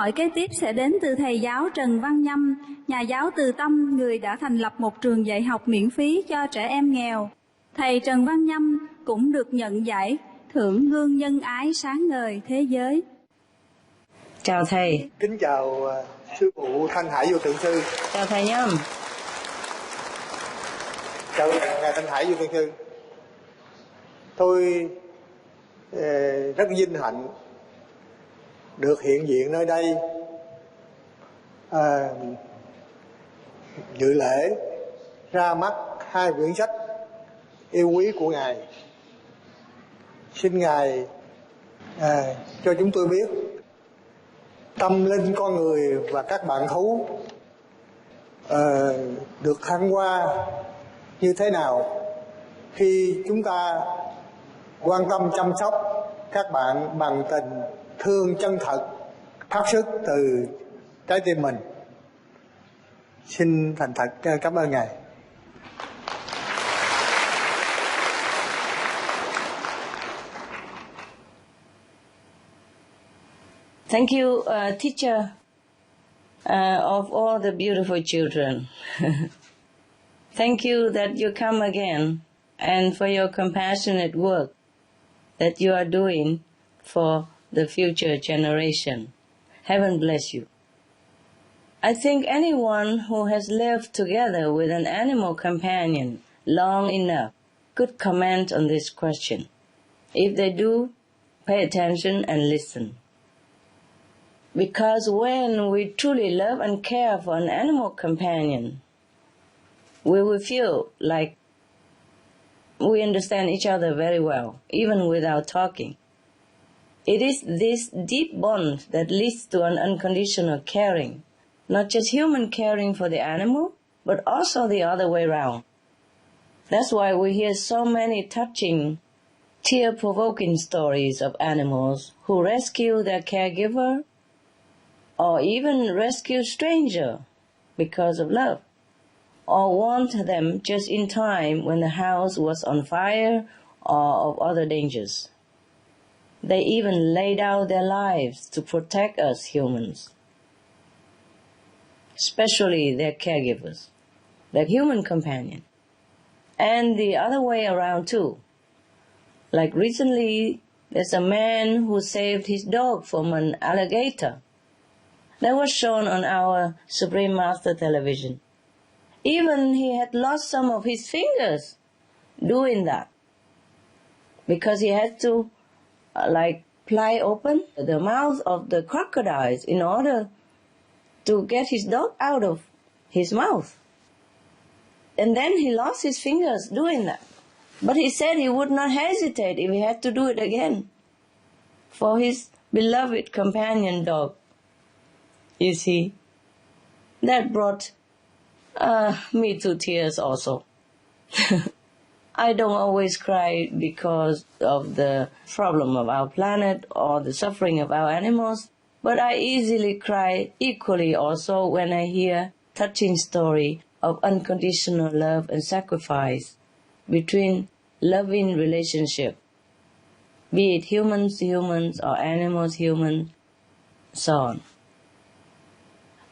hỏi kế tiếp sẽ đến từ thầy giáo Trần Văn Nhâm, nhà giáo từ Tâm, người đã thành lập một trường dạy học miễn phí cho trẻ em nghèo. Thầy Trần Văn Nhâm cũng được nhận giải Thưởng Gương Nhân Ái Sáng Ngời Thế Giới. Chào thầy. Kính chào sư phụ Thanh Hải Vô Tượng Sư. Chào thầy Nhâm. Chào ngài Thanh Hải Vô Tượng Sư. Tôi rất vinh hạnh được hiện diện nơi đây dự lễ ra mắt 2 quyển sách yêu quý của ngài. Xin ngài cho chúng tôi biết tâm linh con người và các bạn thú được thăng hoa như thế nào khi chúng ta quan tâm chăm sóc các bạn bằng tình thương chân thật phát xuất từ trái tim mình. Xin thành thật cảm ơn ngài. Thank you, teacher of all the beautiful children. Thank you that you come again and for your compassionate work that you are doing for the future generation. Heaven bless you. I think anyone who has lived together with an animal companion long enough could comment on this question. If they do, pay attention and listen. Because when we truly love and care for an animal companion, we will feel like we understand each other very well, even without talking. It is this deep bond that leads to an unconditional caring, not just human caring for the animal, but also the other way around. That's why we hear so many touching, tear-provoking stories of animals who rescue their caregiver or even rescue stranger because of love, or want them just in time when the house was on fire or of other dangers. They even laid out their lives to protect us humans, especially their caregivers, their human companion. And the other way around too. Like recently, there's a man who saved his dog from an alligator. That was shown on our Supreme Master television. Even he had lost some of his fingers doing that, because he had to pry open the mouth of the crocodiles in order to get his dog out of his mouth. And then he lost his fingers doing that. But he said he would not hesitate if he had to do it again for his beloved companion dog. You see, that brought me to tears also. I don't always cry because of the problem of our planet or the suffering of our animals, but I easily cry equally also when I hear touching story of unconditional love and sacrifice between loving relationship, be it humans to humans or animals humans, so on.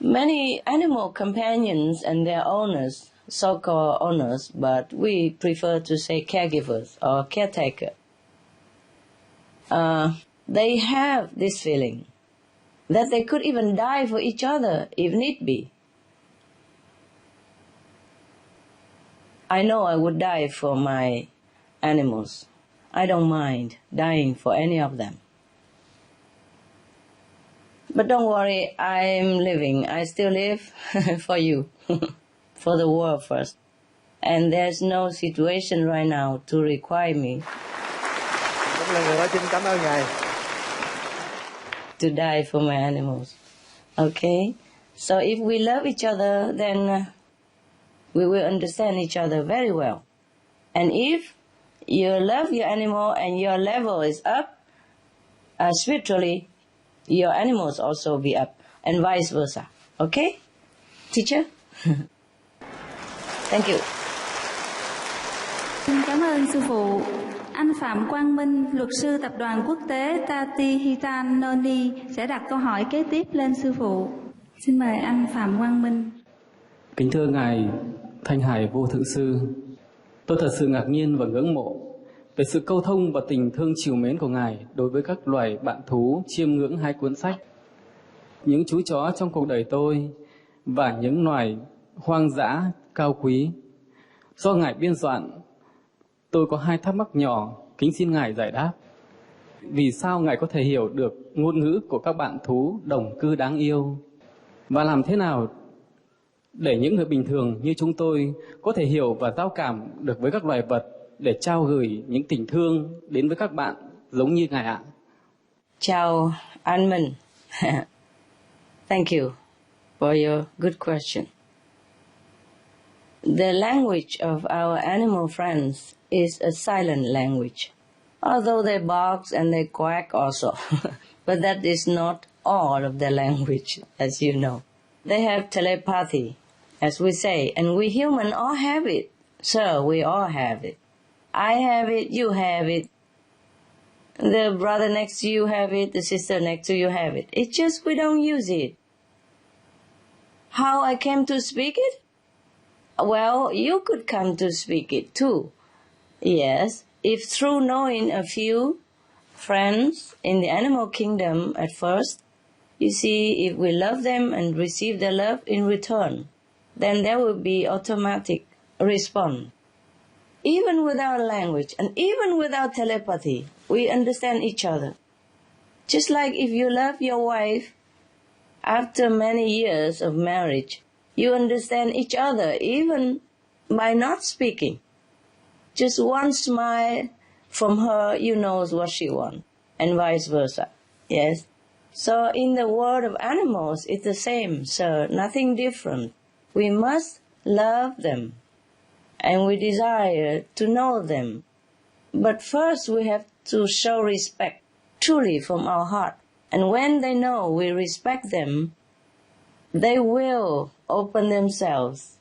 Many animal companions and their owners, so-called owners, but we prefer to say caregivers or caretaker, they have this feeling that they could even die for each other if need be. I know I would die for my animals. I don't mind dying for any of them. But don't worry, I'm living. I still live for you, for the world first. And there's no situation right now to require me to die for my animals. Okay? So if we love each other, then we will understand each other very well. And if you love your animal and your level is up, spiritually, your animals also be up, and vice versa. Okay? Teacher? Thank you. Xin cảm ơn sư phụ. Anh Phạm Quang Minh, luật sư tập đoàn quốc tế Tati Hitan Noni sẽ đặt câu hỏi kế tiếp lên sư phụ. Xin mời anh Phạm Quang Minh. Kính thưa Ngài Thanh Hải Vô Thượng Sư, tôi thật sự ngạc nhiên và ngưỡng mộ về sự câu thông và tình thương trìu mến của Ngài đối với các loài bạn thú chiêm ngưỡng hai cuốn sách, Những chú chó trong cuộc đời tôi và Những loài hoang dã cao quý. Do Ngài biên soạn, tôi có hai thắc mắc nhỏ, kính xin Ngài giải đáp. Vì sao Ngài có thể hiểu được ngôn ngữ của các bạn thú đồng cư đáng yêu? Và làm thế nào để những người bình thường như chúng tôi có thể hiểu và giao cảm được với các loài vật để trao gửi những tình thương đến với các bạn giống như Ngài ạ? Chào An Minh. Thank you for your good question. The language of our animal friends is a silent language, although they bark and they quack also. But that is not all of their language, as you know. They have telepathy, as we say, and we human all have it. Sir, we all have it. I have it, you have it. The brother next to you have it, the sister next to you have it. It's just we don't use it. How I came to speak it? Well, you could come to speak it too. Yes, if through knowing a few friends in the animal kingdom at first, you see, if we love them and receive their love in return, then there will be automatic response. Even without language and even without telepathy, we understand each other. Just like if you love your wife, after many years of marriage, you understand each other even by not speaking. Just one smile from her, you know what she wants, and vice versa. Yes? So in the world of animals, it's the same, sir, nothing different. We must love them, and we desire to know them. But first we have to show respect, truly from our heart. And when they know we respect them, they will open themselves,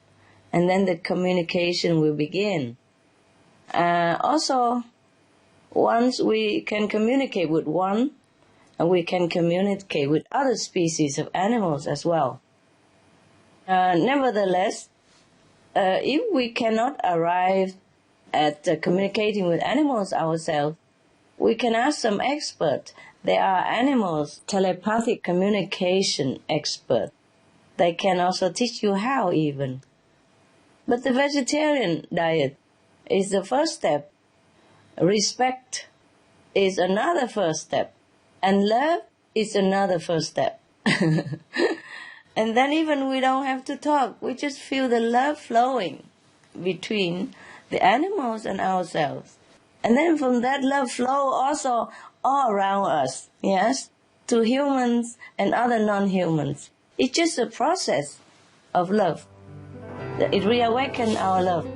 and then the communication will begin. Also, once we can communicate with one, and we can communicate with other species of animals as well. Nevertheless, if we cannot arrive at communicating with animals ourselves, we can ask some experts. There are animals, telepathic communication experts. They can also teach you how even. But the vegetarian diet is the first step. Respect is another first step. And love is another first step. And then even we don't have to talk. We just feel the love flowing between the animals and ourselves. And then from that love flow also all around us, yes, to humans and other non-humans. It's just a process of love. It reawakens our love.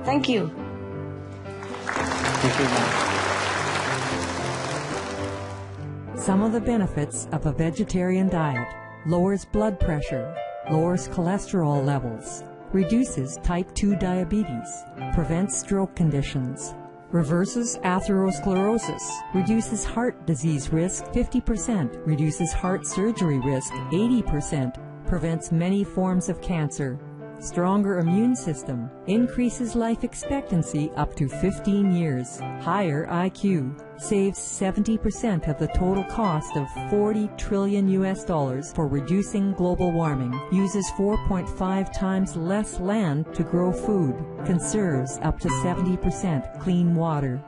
Thank you. Thank you, ma'am. Some of the benefits of a vegetarian diet: lowers blood pressure, lowers cholesterol levels, reduces type 2 diabetes, prevents stroke conditions, reverses atherosclerosis, reduces heart disease risk 50%, reduces heart surgery risk 80%, prevents many forms of cancer, stronger immune system, increases life expectancy up to 15 years, higher IQ, saves 70% of the total cost of $40 trillion for reducing global warming, uses 4.5 times less land to grow food, conserves up to 70% clean water,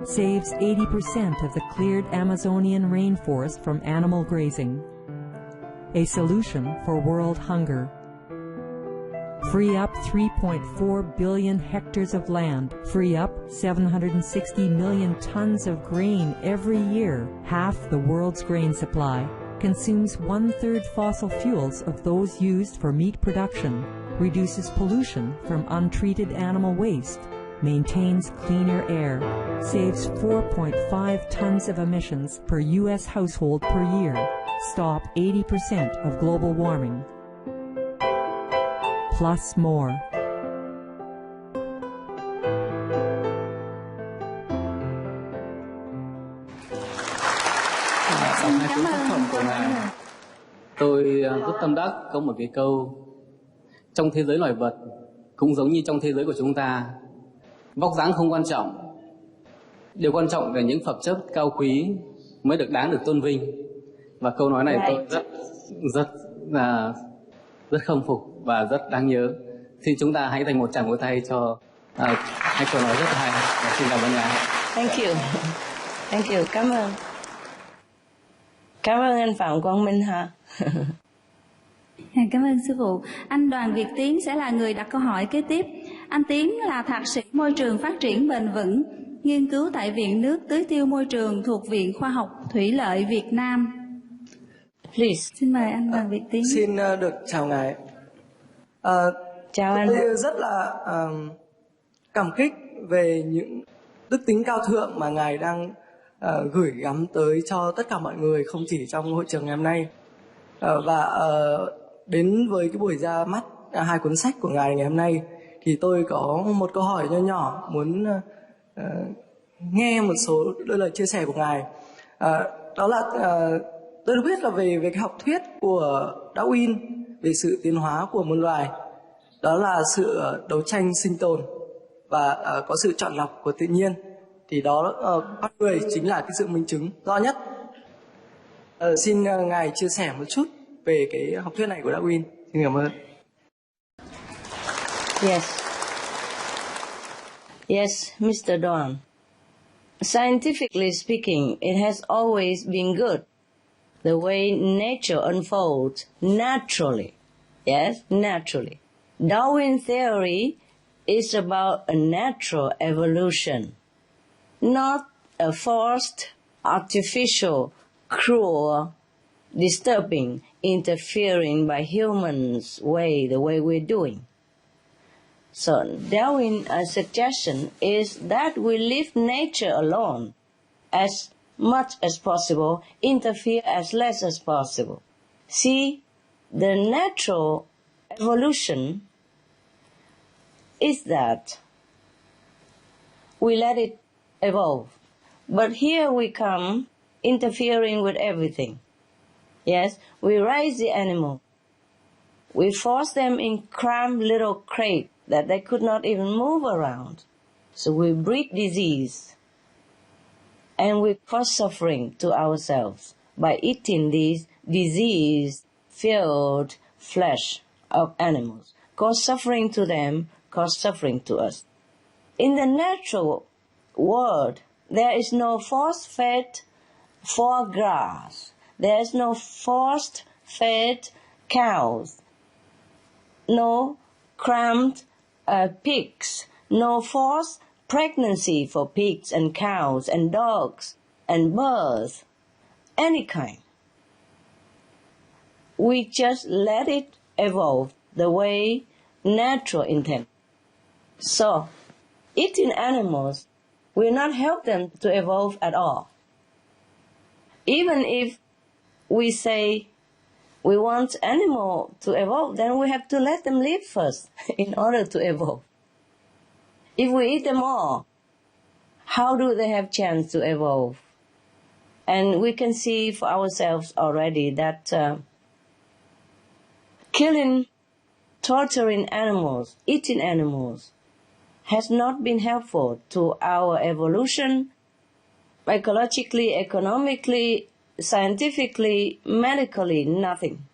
saves 80% of the cleared Amazonian rainforest from animal grazing. A solution for world hunger. Free up 3.4 billion hectares of land, free up 760 million tons of grain every year, half the world's grain supply, consumes 1/3 fossil fuels of those used for meat production, reduces pollution from untreated animal waste, maintains cleaner air, saves 4.5 tons of emissions per U.S. household per year, stop 80% of global warming. Plus more. Tôi rất tâm đắc có một cái câu: trong thế giới loài vật cũng giống như trong thế giới của chúng ta, vóc dáng không quan trọng, điều quan trọng là những phẩm chất cao quý mới được đáng được tôn vinh. Và câu nói này tôi rất khâm phục và rất đáng nhớ. Xin chúng ta hãy dành một tràng vỗ tay cho hai câu nói rất hay. Và xin cảm ơn ngài. Thank you. Cảm ơn anh Phạm Quang Minh ha. Cảm ơn sư phụ. Anh Đoàn Việt Tiến sẽ là người đặt câu hỏi kế tiếp. Anh Tiến là thạc sĩ môi trường phát triển bền vững, nghiên cứu tại Viện Nước Tưới Tiêu Môi trường thuộc Viện Khoa học Thủy lợi Việt Nam. Please. Xin mời anh Đoàn Việt Tiến. Xin được chào ngài. Chào anh. Tôi rất là cảm kích về những đức tính cao thượng mà ngài đang gửi gắm tới cho tất cả mọi người, không chỉ trong hội trường ngày hôm nay. Đến với cái buổi ra mắt hai cuốn sách của ngài ngày hôm nay thì tôi có một câu hỏi nho nhỏ muốn nghe một số đôi lời chia sẻ của ngài. Đó là tôi được biết là về cái học thuyết của Darwin về sự tiến hóa của muôn loài, đó là sự đấu tranh sinh tồn và có sự chọn lọc của tự nhiên. Thì đó con người chính là cái sự minh chứng rõ nhất. Xin ngài chia sẻ một chút về cái học thuyết này của Darwin. Xin cảm ơn. Yes, Mr. Don. Scientifically speaking, it has always been good. The way nature unfolds naturally. Yes, naturally. Darwin theory is about a natural evolution, not a forced, artificial, cruel, disturbing, interfering by humans the way we're doing. So Darwin's suggestion is that we leave nature alone as much as possible, interfere as less as possible. See, the natural evolution is that we let it evolve. But here we come interfering with everything. Yes, we raise the animal. We force them in cramped little crates that they could not even move around. So we breed disease. And we cause suffering to ourselves by eating these disease-filled flesh of animals. Cause suffering to them, cause suffering to us. In the natural world, there is no force-fed foie gras. There is no force-fed cows. No cramped pigs. No forced pregnancy for pigs and cows and dogs and birds. Any kind. We just let it evolve the way nature intended. So, eating animals will not help them to evolve at all. Even if we say we want animal to evolve, then we have to let them live first in order to evolve. If we eat them all, how do they have chance to evolve? And we can see for ourselves already that killing, torturing animals, eating animals, has not been helpful to our evolution, ecologically, economically, scientifically, medically, nothing.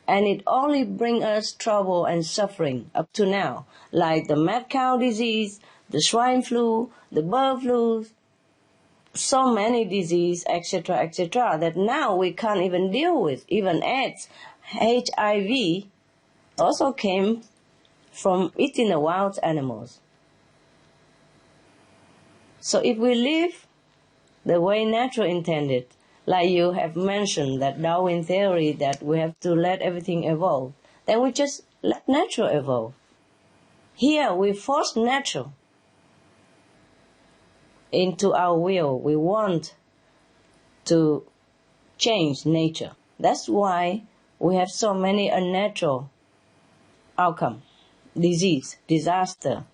And it only brings us trouble and suffering up to now, like the mad cow disease, the swine flu, the bird flu, so many diseases, etc., that now we can't even deal with. Even AIDS, HIV, also came from eating the wild animals. So if we live the way nature intended, like you have mentioned that Darwin theory that we have to let everything evolve, then we just let nature evolve. Here we force nature into our will. We want to change nature. That's why we have so many unnatural outcomes, disease, disaster,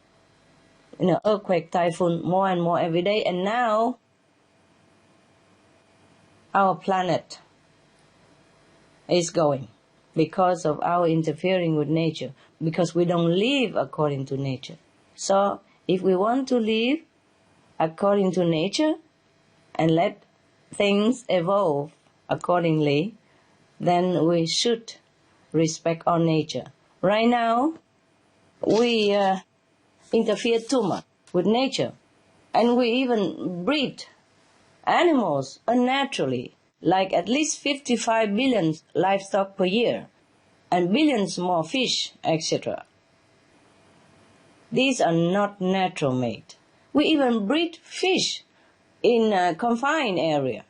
earthquake, typhoon, more and more every day. And now our planet is going because of our interfering with nature, because we don't live according to nature. So if we want to live according to nature and let things evolve accordingly, then we should respect our nature. Right now, we interfere too much with nature, and we even breed animals unnaturally, like at least 55 billion livestock per year, and billions more fish, etc. These are not natural made. We even breed fish in a confined area.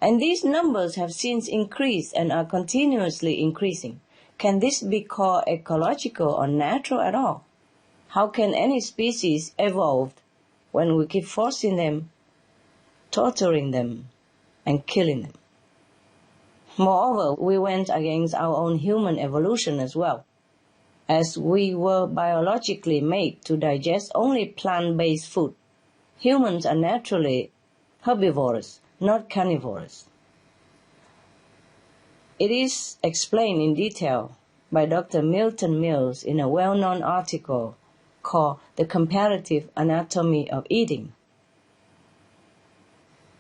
And these numbers have since increased and are continuously increasing. Can this be called ecological or natural at all? How can any species evolve when we keep forcing them, torturing them, and killing them? Moreover, we went against our own human evolution as well, as we were biologically made to digest only plant-based food. Humans are naturally herbivorous, not carnivorous. It is explained in detail by Dr. Milton Mills in a well-known article called The Comparative Anatomy of Eating,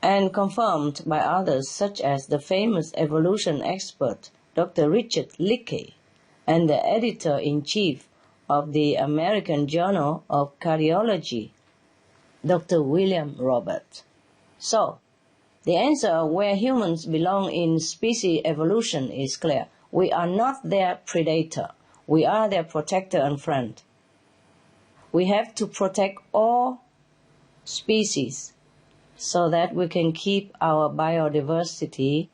and confirmed by others such as the famous evolution expert Dr. Richard Leakey and the editor-in-chief of the American Journal of Cardiology, Dr. William Roberts. So, the answer where humans belong in species evolution is clear. We are not their predator. We are their protector and friend. We have to protect all species so that we can keep our biodiversity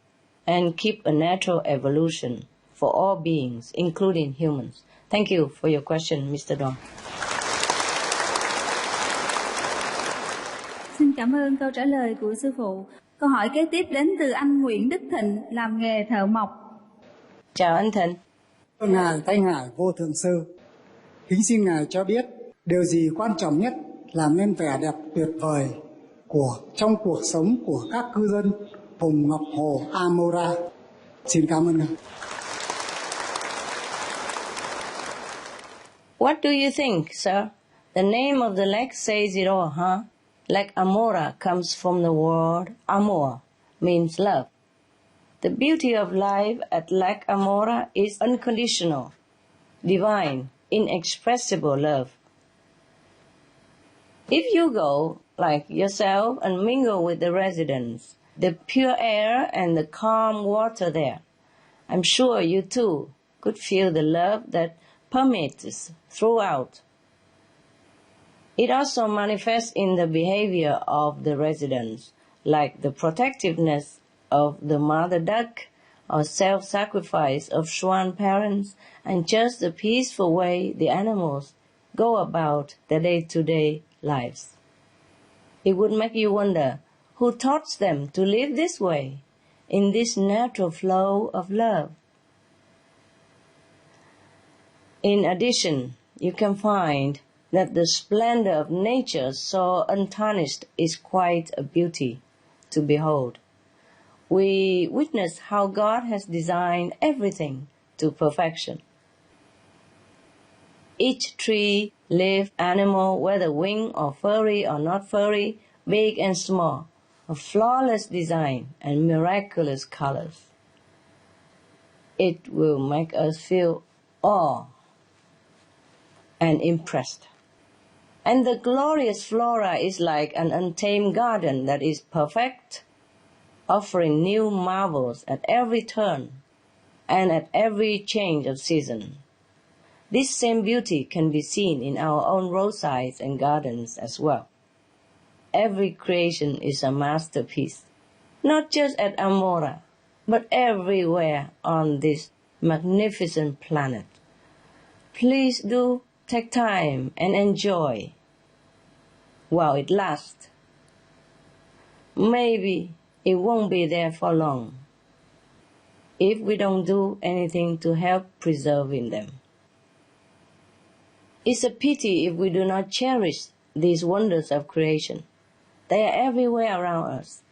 and keep a natural evolution for all beings, including humans. Thank you for your question, Mr. Don. Xin cảm ơn câu trả lời của sư phụ. Câu hỏi kế tiếp đến từ anh Nguyễn Đức Thịnh, làm nghề thợ mộc. Chào anh Thịnh. Ngài Thanh Hải Vô Thượng Sư, kính xin Ngài cho biết điều gì quan trọng nhất làm nên vẻ đẹp tuyệt vời trong cuộc sống của các cư dân vùng Ngọc Hồ Amora. Xin cảm ơn Ngài. What do you think, sir? The name of the lake says it all, huh? Lake Amora comes from the word amor, means love. The beauty of life at Lake Amora is unconditional, divine, inexpressible love. If you go, like yourself, and mingle with the residents, the pure air and the calm water there, I'm sure you too could feel the love that permeates throughout. It also manifests in the behavior of the residents, like the protectiveness of the mother duck, or self-sacrifice of swan parents, and just the peaceful way the animals go about their day-to-day lives. It would make you wonder who taught them to live this way, in this natural flow of love. In addition, you can find that the splendor of nature so untarnished is quite a beauty to behold. We witness how God has designed everything to perfection. Each tree, leaf, animal, whether winged or furry or not furry, big and small, a flawless design and miraculous colors. It will make us feel awe and impressed. And the glorious flora is like an untamed garden that is perfect, offering new marvels at every turn and at every change of season. This same beauty can be seen in our own roadsides and gardens as well. Every creation is a masterpiece, not just at Amora, but everywhere on this magnificent planet. Please do take time and enjoy while it lasts. Maybe it won't be there for long if we don't do anything to help preserving them. It's a pity if we do not cherish these wonders of creation. They are everywhere around us.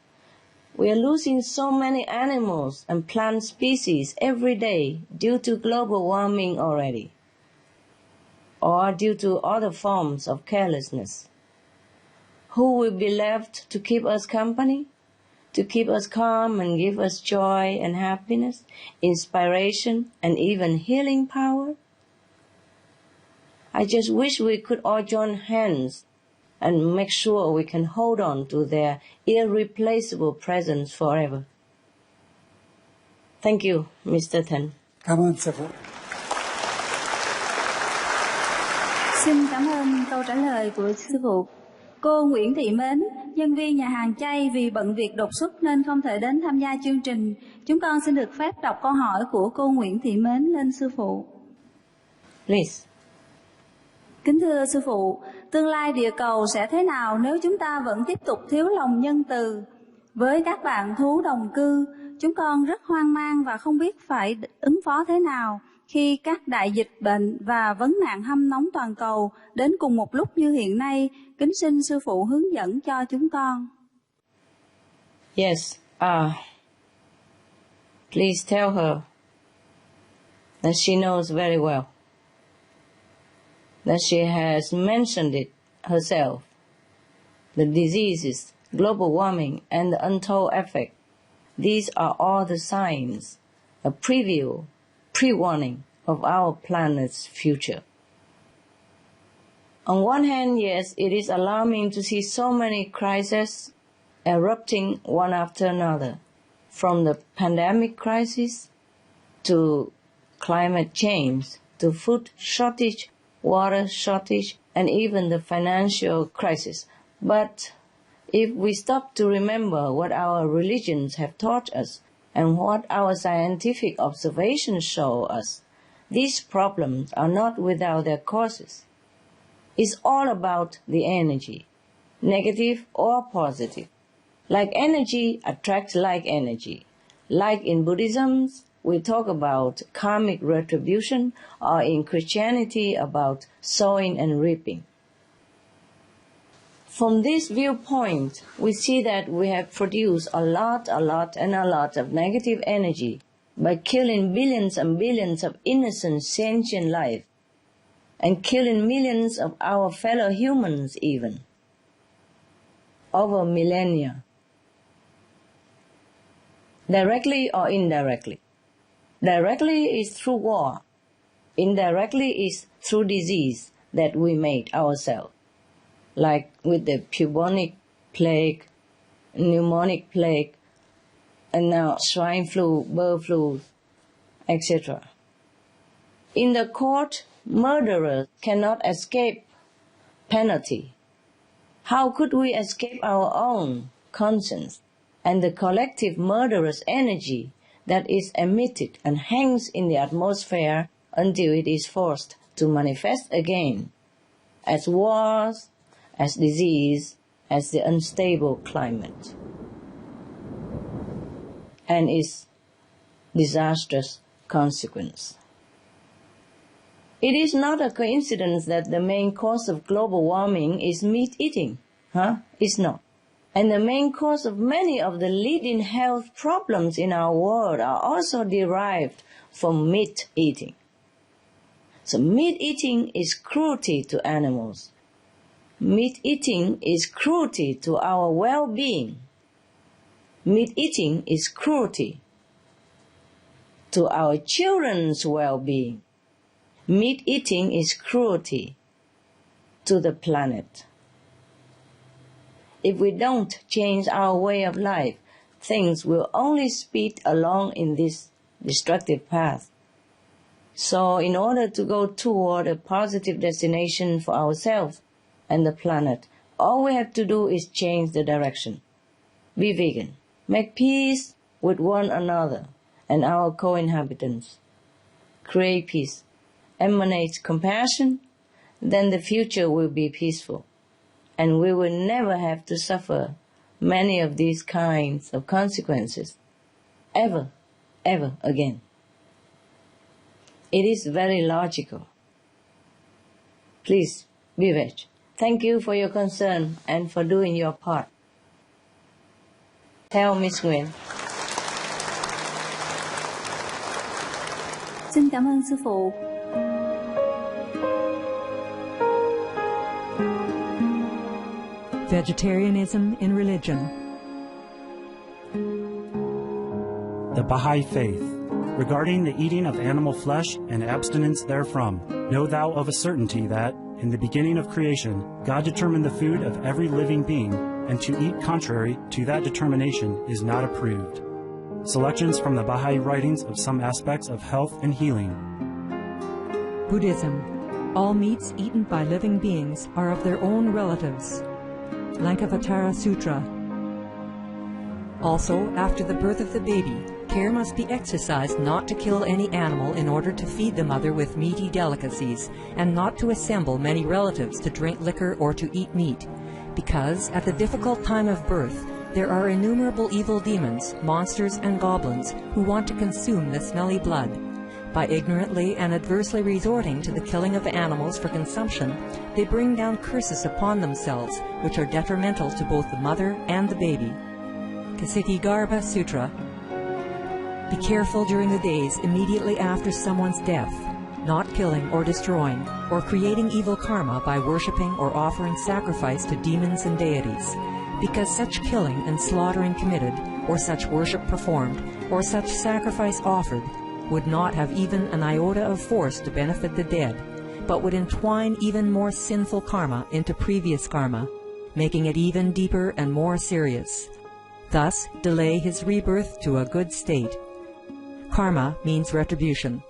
We are losing so many animals and plant species every day due to global warming already, or due to other forms of carelessness. Who will be left to keep us company, to keep us calm and give us joy and happiness, inspiration and even healing power? I just wish we could all join hands and make sure we can hold on to their irreplaceable presence forever. Thank you, Mr. Thân. Cảm ơn sư phụ. Xin cảm ơn câu trả lời của sư phụ. Cô Nguyễn Thị Mến, nhân viên nhà hàng chay vì bận việc đột xuất nên không thể đến tham gia chương trình. Chúng con xin được phép đọc câu hỏi của cô Nguyễn Thị Mến lên sư phụ. Please. Kính thưa sư phụ, tương lai địa cầu sẽ thế nào nếu chúng ta vẫn tiếp tục thiếu lòng nhân từ? Với các bạn thú đồng cư, chúng con rất hoang mang và không biết phải ứng phó thế nào khi các đại dịch bệnh và vấn nạn hâm nóng toàn cầu đến cùng một lúc như hiện nay. Kính xin sư phụ hướng dẫn cho chúng con. Yes, please tell her that she knows very well, that she has mentioned it herself. The diseases, global warming, and the untold effect, these are all the signs, a preview, pre-warning of our planet's future. On one hand, yes, it is alarming to see so many crises erupting one after another, from the pandemic crisis to climate change, to food shortage, water shortage, and even the financial crisis. But if we stop to remember what our religions have taught us and what our scientific observations show us, these problems are not without their causes. It's all about the energy, negative or positive. Like energy attracts like energy. Like in Buddhism, we talk about karmic retribution, or in Christianity about sowing and reaping. From this viewpoint, we see that we have produced a lot of negative energy by killing billions and billions of innocent sentient life, and killing millions of our fellow humans even, over millennia, directly or indirectly. Directly is through war, indirectly is through disease that we made ourselves, like with the bubonic plague, pneumonic plague, and now swine flu, bird flu, etc. In the court, murderers cannot escape penalty. How could we escape our own conscience and the collective murderous energy that is emitted and hangs in the atmosphere until it is forced to manifest again as wars, as disease, as the unstable climate, and its disastrous consequence? It is not a coincidence that the main cause of global warming is meat eating. It's not. And the main cause of many of the leading health problems in our world are also derived from meat eating. So meat eating is cruelty to animals. Meat eating is cruelty to our well-being. Meat eating is cruelty to our children's well-being. Meat eating is cruelty to the planet. If we don't change our way of life, things will only speed along in this destructive path. So in order to go toward a positive destination for ourselves and the planet, all we have to do is change the direction. Be vegan. Make peace with one another and our co-inhabitants. Create peace. Emanate compassion, then the future will be peaceful, and we will never have to suffer many of these kinds of consequences, ever again. It is very logical. Please, be veg. Thank you for your concern and for doing your part. Theo Miss Nguyễn. Xin cảm ơn sư phụ. Vegetarianism in religion. The Baha'i Faith. Regarding the eating of animal flesh and abstinence therefrom, know thou of a certainty that, in the beginning of creation, God determined the food of every living being, and to eat contrary to that determination is not approved. Selections from the Baha'i writings of some aspects of health and healing. Buddhism. All meats eaten by living beings are of their own relatives. Lankavatara Sutra. Also, after the birth of the baby, care must be exercised not to kill any animal in order to feed the mother with meaty delicacies, and not to assemble many relatives to drink liquor or to eat meat, because at the difficult time of birth, there are innumerable evil demons, monsters, and goblins who want to consume the smelly blood. By ignorantly and adversely resorting to the killing of animals for consumption, they bring down curses upon themselves, which are detrimental to both the mother and the baby. Ksitigarbha Sutra. Be careful during the days immediately after someone's death, not killing or destroying, or creating evil karma by worshipping or offering sacrifice to demons and deities, because such killing and slaughtering committed, or such worship performed, or such sacrifice offered, would not have even an iota of force to benefit the dead, but would entwine even more sinful karma into previous karma, making it even deeper and more serious. Thus, delay his rebirth to a good state. Karma means retribution.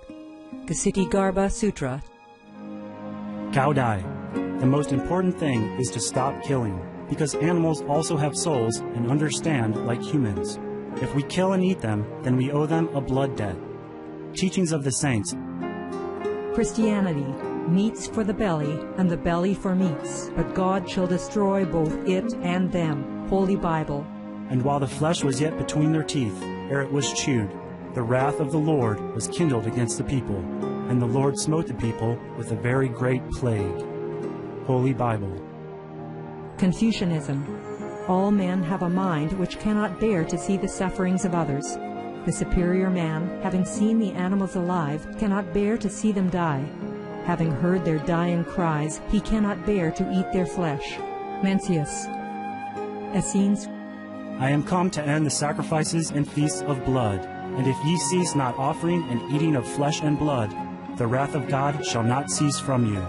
Ksitigarbha Sutra. Cao Dai. The most important thing is to stop killing, because animals also have souls and understand like humans. If we kill and eat them, then we owe them a blood debt. Teachings of the Saints. Christianity. Meats for the belly, and the belly for meats, but God shall destroy both it and them. Holy Bible. And while the flesh was yet between their teeth, ere it was chewed, the wrath of the Lord was kindled against the people, and the Lord smote the people with a very great plague. Holy Bible. Confucianism. All men have a mind which cannot bear to see the sufferings of others. The superior man, having seen the animals alive, cannot bear to see them die. Having heard their dying cries, he cannot bear to eat their flesh. Mencius. Essenes. I am come to end the sacrifices and feasts of blood, and if ye cease not offering and eating of flesh and blood, the wrath of God shall not cease from you.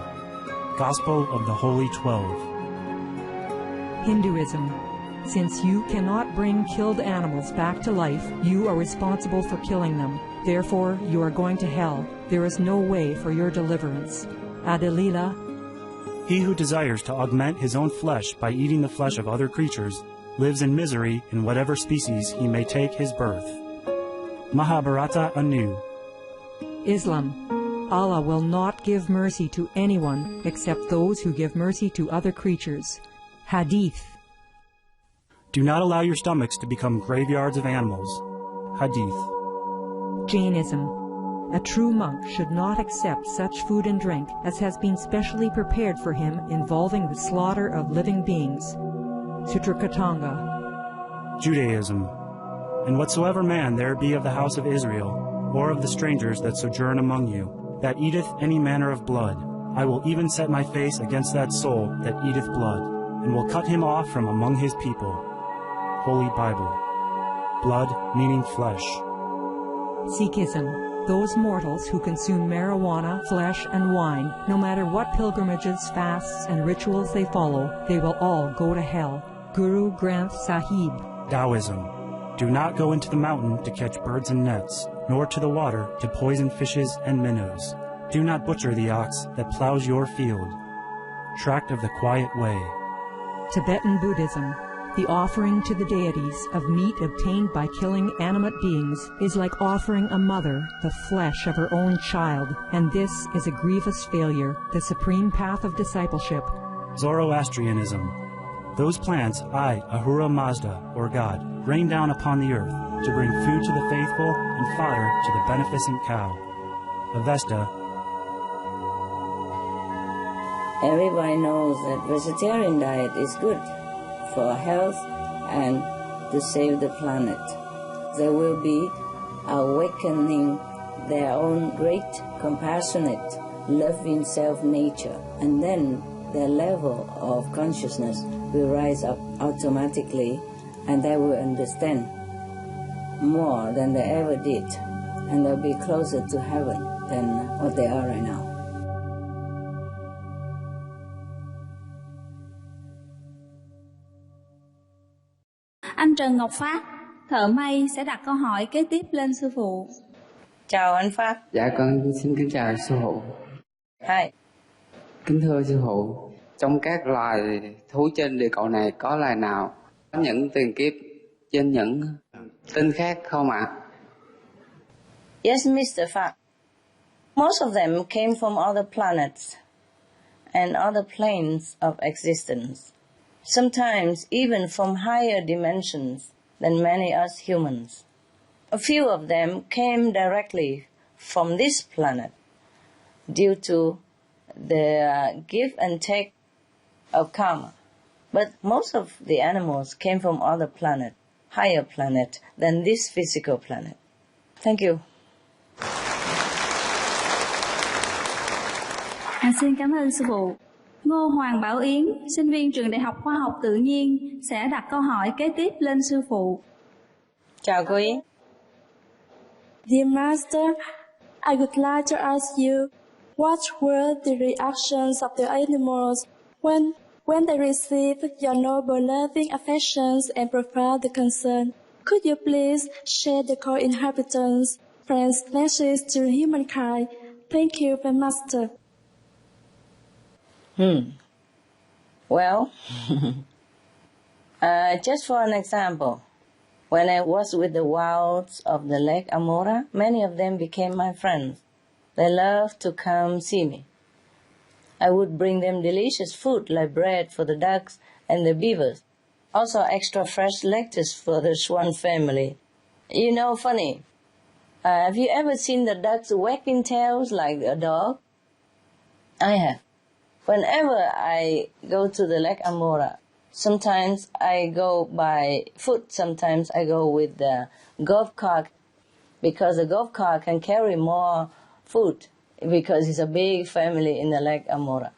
Gospel of the Holy 12. Hinduism. Since you cannot bring killed animals back to life, you are responsible for killing them. Therefore, you are going to hell. There is no way for your deliverance. Adalila. He who desires to augment his own flesh by eating the flesh of other creatures lives in misery in whatever species he may take his birth. Mahabharata anew. Islam. Allah will not give mercy to anyone except those who give mercy to other creatures. Hadith. Do not allow your stomachs to become graveyards of animals. Hadith. Jainism. A true monk should not accept such food and drink as has been specially prepared for him involving the slaughter of living beings. Sutrakatanga. Judaism. And whatsoever man there be of the house of Israel, or of the strangers that sojourn among you, that eateth any manner of blood, I will even set my face against that soul that eateth blood, and will cut him off from among his people. Holy Bible. Blood meaning flesh. Sikhism. Those mortals who consume marijuana, flesh, and wine, no matter what pilgrimages, fasts, and rituals they follow, they will all go to hell. Guru Granth Sahib. Taoism. Do not go into the mountain to catch birds and nets, nor to the water to poison fishes and minnows. Do not butcher the ox that plows your field. Tract of the Quiet Way. Tibetan Buddhism. The offering to the deities of meat obtained by killing animate beings is like offering a mother the flesh of her own child, and this is a grievous failure, the supreme path of discipleship. Zoroastrianism. Those plants I, Ahura Mazda, or God, rain down upon the earth to bring food to the faithful and fodder to the beneficent cow. Avesta. Everybody knows that vegetarian diet is good for health and to save the planet. They will be awakening their own great, compassionate, loving self-nature, and then their level of consciousness will rise up automatically, and they will understand more than they ever did, and they'll be closer to heaven than what they are right now. Anh Trần Ngọc Phát, thợ may sẽ đặt câu hỏi kế tiếp lên sư phụ. Chào anh Phát. Dạ con xin kính chào sư phụ. Hi. Kính thưa sư phụ, trong các loài thú trên địa cầu này có loài nào có những tiền kiếp trên những tinh khác không ạ? Yes, Mr. Phát. Most of them came from other planets and other planes of existence. Sometimes even from higher dimensions than many us humans. A few of them came directly from this planet due to the give and take of karma. But most of the animals came from other planet, higher planet than this physical planet. Thank you. Xin cảm ơn sư phụ. Ngô Hoàng Bảo Yến, sinh viên trường Đại học Khoa học Tự nhiên, sẽ đặt câu hỏi kế tiếp lên sư phụ. Chào cô Yến. Dear Master, I would like to ask you, what were the reactions of the animals when they received your noble loving affections and profound concern? Could you please share the co-inhabitants' friend's message to humankind? Thank you, my Master. Well, just for an example, when I was with the wilds of the Lake Amora, many of them became my friends. They loved to come see me. I would bring them delicious food like bread for the ducks and the beavers, also extra fresh lettuce for the swan family. You know, funny, have you ever seen the ducks wagging tails like a dog? I have. Whenever I go to the Lake Amora, sometimes I go by foot, sometimes I go with the golf cart, because the golf cart can carry more food, because it's a big family in the Lake Amora.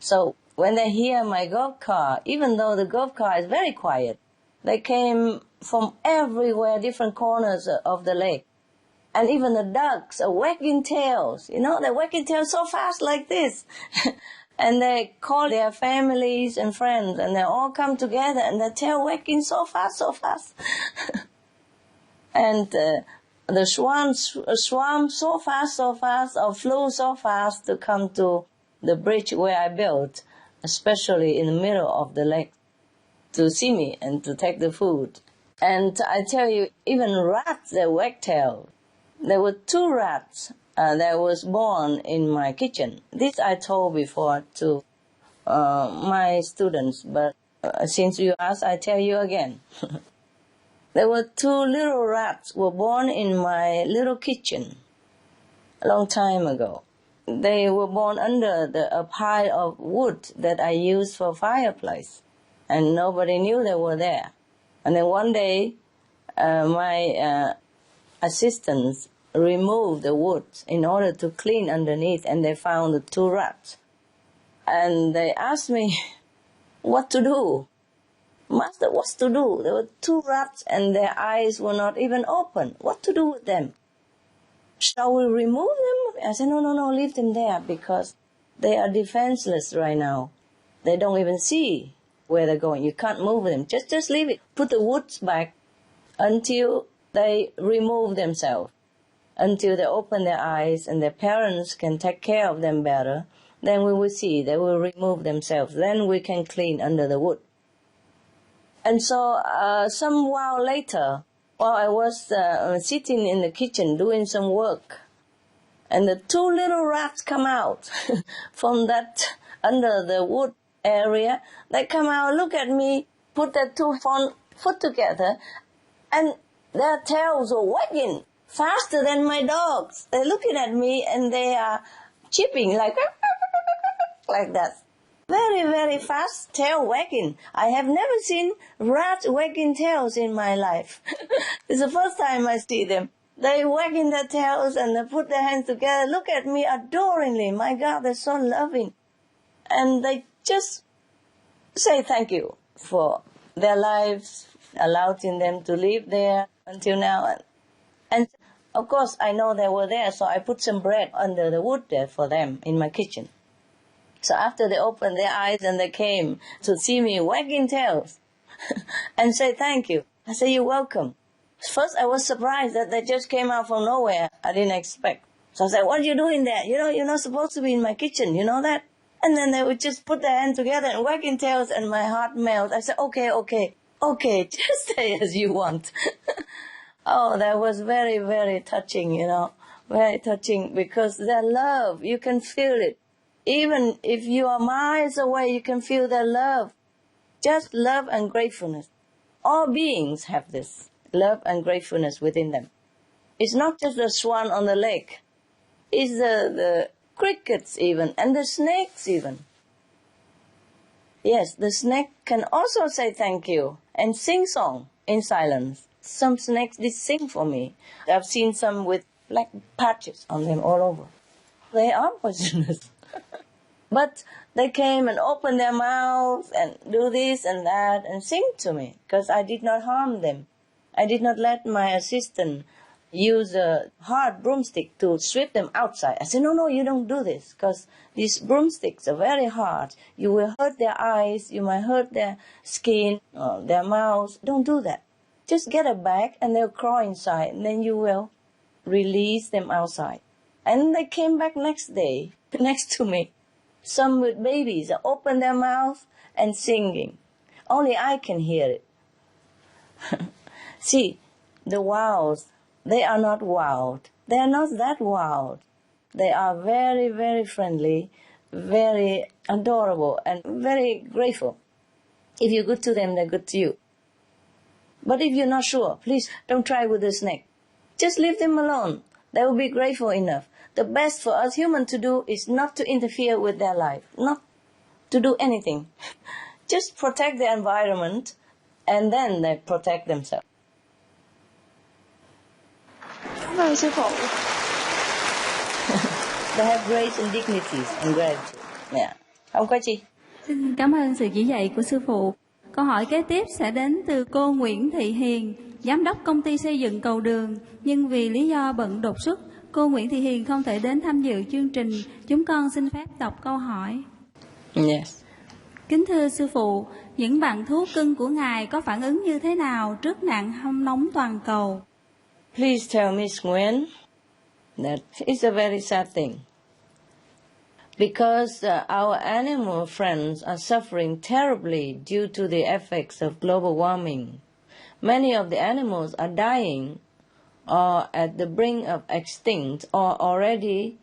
So when they hear my golf cart, even though the golf cart is very quiet, they came from everywhere, different corners of the lake. And even the ducks are wagging tails. You know, they're wagging tails so fast like this. And they call their families and friends, and they all come together, and their tail wagging so fast, so fast. And the swans swam so fast, or flew so fast to come to the bridge where I built, especially in the middle of the lake, to see me and to take the food. And I tell you, even rats, they wag tail. There were 2 rats that was born in my kitchen. This I told before to my students, but since you asked, I tell you again. There were 2 little rats were born in my little kitchen a long time ago. They were born under a pile of wood that I used for fireplace, and nobody knew they were there. And then one day, my assistants removed the wood in order to clean underneath, and they found the 2 rats. And they asked me what to do. Master, what's to do? There were 2 rats and their eyes were not even open. What to do with them? Shall we remove them? I said, no, leave them there, because they are defenseless right now. They don't even see where they're going. You can't move them. Just leave it. Put the woods back until they remove themselves, until they open their eyes and their parents can take care of them better. Then we will see. They will remove themselves. Then we can clean under the wood. And so some while later, while I was sitting in the kitchen doing some work, and the 2 little rats come out from that under the wood area. They come out, look at me, put their 2 front foot together, and their tails are wagging faster than my dogs. They're looking at me and they are chipping like that. very, very fast tail wagging. I have never seen rats wagging tails in my life. It's the first time I see them. They wagging their tails and they put their hands together, look at me adoringly. My God, they're so loving. And they just say thank you for their lives, allowing them to live there until now. And of course, I know they were there, so I put some bread under the wood there for them in my kitchen. So after they opened their eyes and they came to see me wagging tails and say thank you, I say, you're welcome. First, I was surprised that they just came out from nowhere. I didn't expect. So I said, what are you doing there? You know, you're not supposed to be in my kitchen. You know that? And then they would just put their hands together and wagging tails, and my heart melted. I said, okay, just say as you want. Oh, that was very, very touching, you know, very touching, because their love, you can feel it. Even if you are miles away, you can feel their love. Just love and gratefulness. All beings have this love and gratefulness within them. It's not just the swan on the lake. It's the crickets even, and the snakes even. Yes, the snake can also say thank you and sing song in silence. Some snakes did sing for me. I've seen some with black patches on them all over. They are poisonous. But they came and opened their mouths and do this and that and sing to me, because I did not harm them. I did not let my assistant use a hard broomstick to sweep them outside. I said, no, you don't do this, because these broomsticks are very hard. You will hurt their eyes, you might hurt their skin, their mouths. Don't do that. Just get a bag and they'll crawl inside, and then you will release them outside. And they came back next day, next to me. Some with babies open their mouth and singing. Only I can hear it. See, the wilds, they are not wild. They are not that wild. They are very, very friendly, very adorable, and very grateful. If you're good to them, they're good to you. But if you're not sure, please don't try with the snake. Just leave them alone. They will be grateful enough. The best for us humans to do is not to interfere with their life, not to do anything. Just protect the environment, and then they protect themselves. Cảm ơn sư phụ. They have grace and dignities and gratitude. Yeah. Không có chi. Xin cảm ơn sự chỉ dạy của sư phụ. Câu hỏi kế tiếp sẽ đến từ cô Nguyễn Thị Hiền, giám đốc công ty xây dựng cầu Đường, nhưng vì lý do bận đột xuất, cô Nguyễn Thị Hiền không thể đến tham dự chương trình. Chúng con xin phép đọc câu hỏi. Yes. Kính thưa sư phụ, những bạn thú cưng của Ngài có phản ứng như thế nào trước nạn hâm nóng toàn cầu? Please tell Miss Nguyen that it's a very sad thing. Because our animal friends are suffering terribly due to the effects of global warming. Many of the animals are dying or at the brink of extinct or already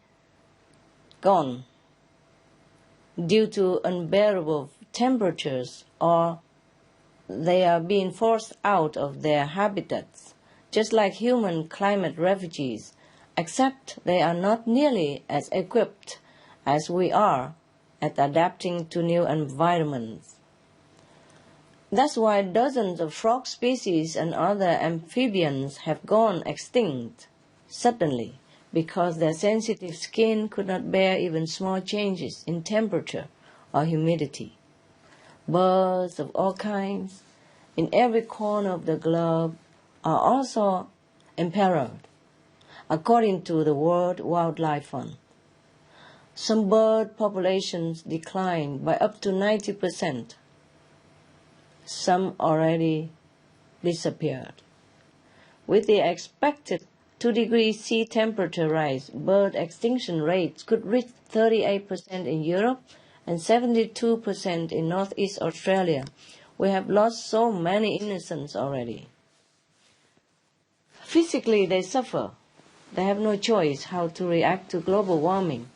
gone due to unbearable temperatures, or they are being forced out of their habitats, just like human climate refugees, except they are not nearly as equipped as we are at adapting to new environments. That's why dozens of frog species and other amphibians have gone extinct suddenly, because their sensitive skin could not bear even small changes in temperature or humidity. Birds of all kinds in every corner of the globe are also imperiled, according to the World Wildlife Fund. Some bird populations declined by up to 90%. Some already disappeared. With the expected 2-degree sea temperature rise, bird extinction rates could reach 38% in Europe and 72% in Northeast Australia. We have lost so many innocents already. Physically, they suffer. They have no choice how to react to global warming.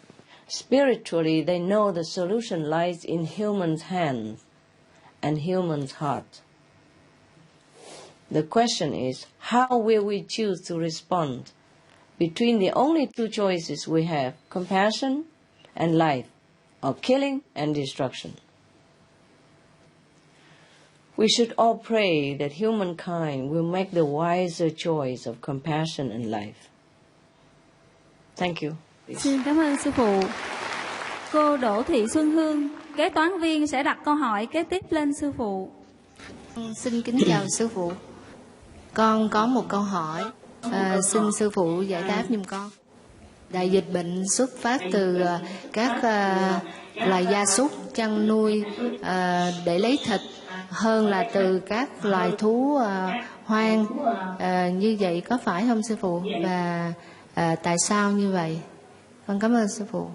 Spiritually, they know the solution lies in humans' hands and humans' heart. The question is, how will we choose to respond between the only two choices we have, compassion and life, or killing and destruction? We should all pray that humankind will make the wiser choice of compassion in life. Thank you. Xin cảm ơn sư phụ. Cô Đỗ Thị Xuân Hương, kế toán viên sẽ đặt câu hỏi kế tiếp lên sư phụ. Xin kính chào sư phụ. Con có một câu hỏi, xin sư phụ giải đáp giùm con. Đại dịch bệnh xuất phát từ các loài gia súc chăn nuôi để lấy thịt hơn là từ các loài thú hoang. Như vậy có phải không sư phụ? Và tại sao như vậy? Con cảm ơn sư phụ.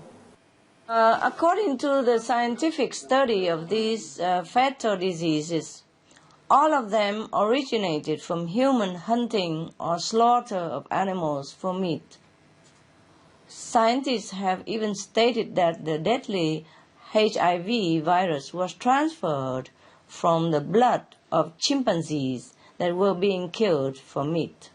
According to the scientific study of these fatal diseases, all of them originated from human hunting or slaughter of animals for meat. Scientists have even stated that the deadly HIV virus was transferred from the blood of chimpanzees that were being killed for meat.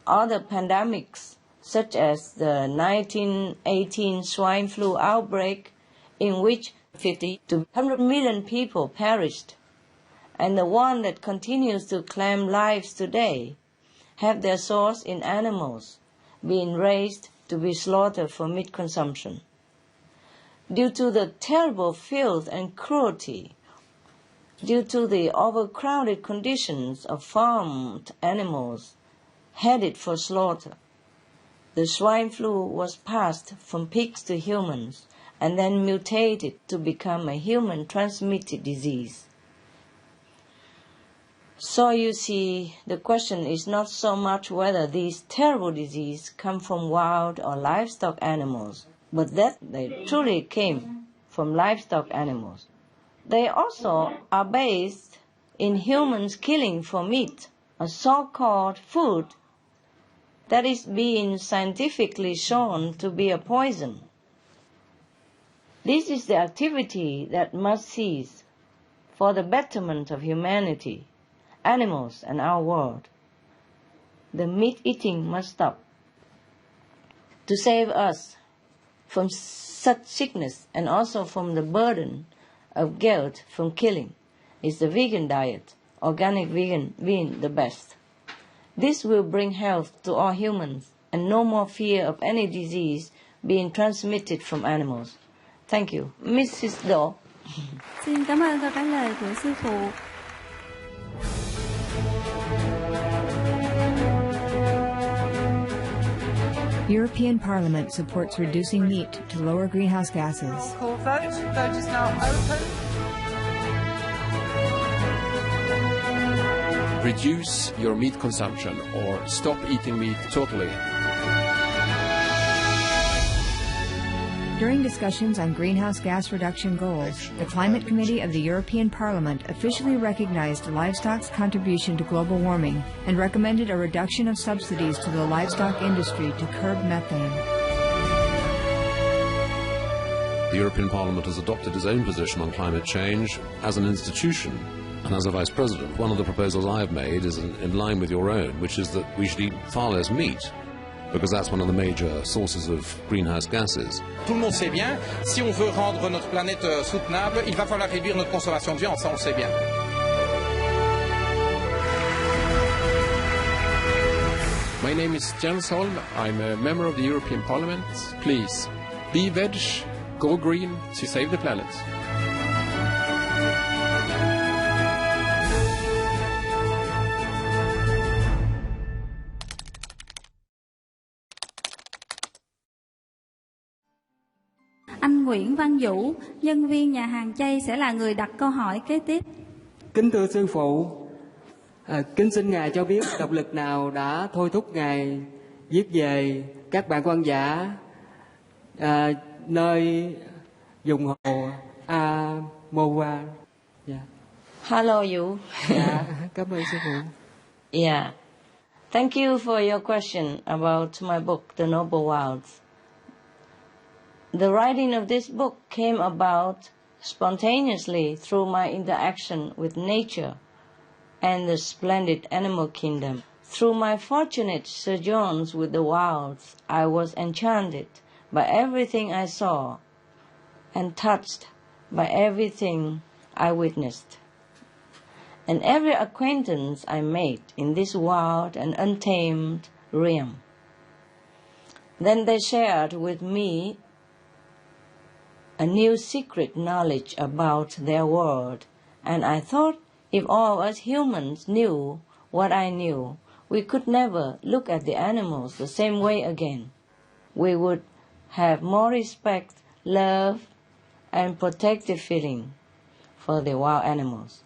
Other pandemics, such as the 1918 swine flu outbreak, in which 50 to 100 million people perished, and the one that continues to claim lives today, have their source in animals being raised to be slaughtered for meat consumption. Due to the terrible filth and cruelty, due to the overcrowded conditions of farmed animals headed for slaughter, the swine flu was passed from pigs to humans and then mutated to become a human-transmitted disease. So you see, the question is not so much whether these terrible diseases come from wild or livestock animals, but that they truly came from livestock animals. They also are based in humans killing for meat, a so-called food that is being scientifically shown to be a poison. This is the activity that must cease for the betterment of humanity, animals, and our world. The meat eating must stop. To save us from such sickness and also from the burden of guilt from killing is the vegan diet, organic vegan being the best. This will bring health to all humans and no more fear of any disease being transmitted from animals. Thank you. Mrs. Doe. Xin cảm ơn câu trả lời của sư phụ. European Parliament supports reducing meat to lower greenhouse gases. Call vote. Vote is now open. Reduce your meat consumption or stop eating meat totally. During discussions on greenhouse gas reduction goals, the Climate Committee of the European Parliament officially recognized livestock's contribution to global warming and recommended a reduction of subsidies to the livestock industry to curb methane. The European Parliament has adopted its own position on climate change as an institution. And as a Vice President, one of the proposals I have made is in line with your own, which is that we should eat far less meat, because that's one of the major sources of greenhouse gases. Tout le monde sait bien, si on veut rendre notre planète soutenable, il va falloir réduire notre consommation de viande, ça on le sait bien. My name is Jens Holm, I'm a member of the European Parliament. Please, be veg, go green to save the planet. Anh Nguyễn Văn Vũ, nhân viên nhà hàng chay sẽ là người đặt câu hỏi kế tiếp. Kính thưa sư phụ, kính xin Ngài cho biết độc lực nào đã thôi thúc Ngài viết về các bạn quan giả nơi vùng hồ Amoa. Yeah. Hello, you. Dạ, cảm ơn sư phụ. Yeah. Thank you for your question about my book, The Noble Wilds. The writing of this book came about spontaneously through my interaction with nature and the splendid animal kingdom. Through my fortunate sojourns with the wilds, I was enchanted by everything I saw and touched by everything I witnessed. and every acquaintance I made in this wild and untamed realm. Then they shared with me a new secret knowledge about their world, and I thought if all us humans knew what I knew, we could never look at the animals the same way again. We would have more respect, love, and protective feeling for the wild animals.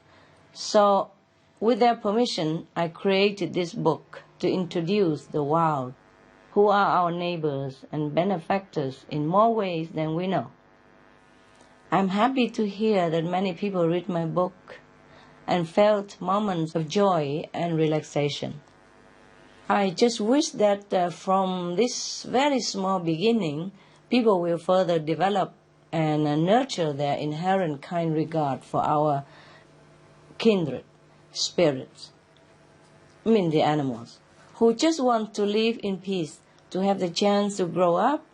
So, with their permission, I created this book to introduce the wild, who are our neighbors and benefactors in more ways than we know. I'm happy to hear that many people read my book and felt moments of joy and relaxation. I just wish that from this very small beginning, people will further develop and nurture their inherent kind regard for our kindred spirits, the animals, who just want to live in peace, to have the chance to grow up,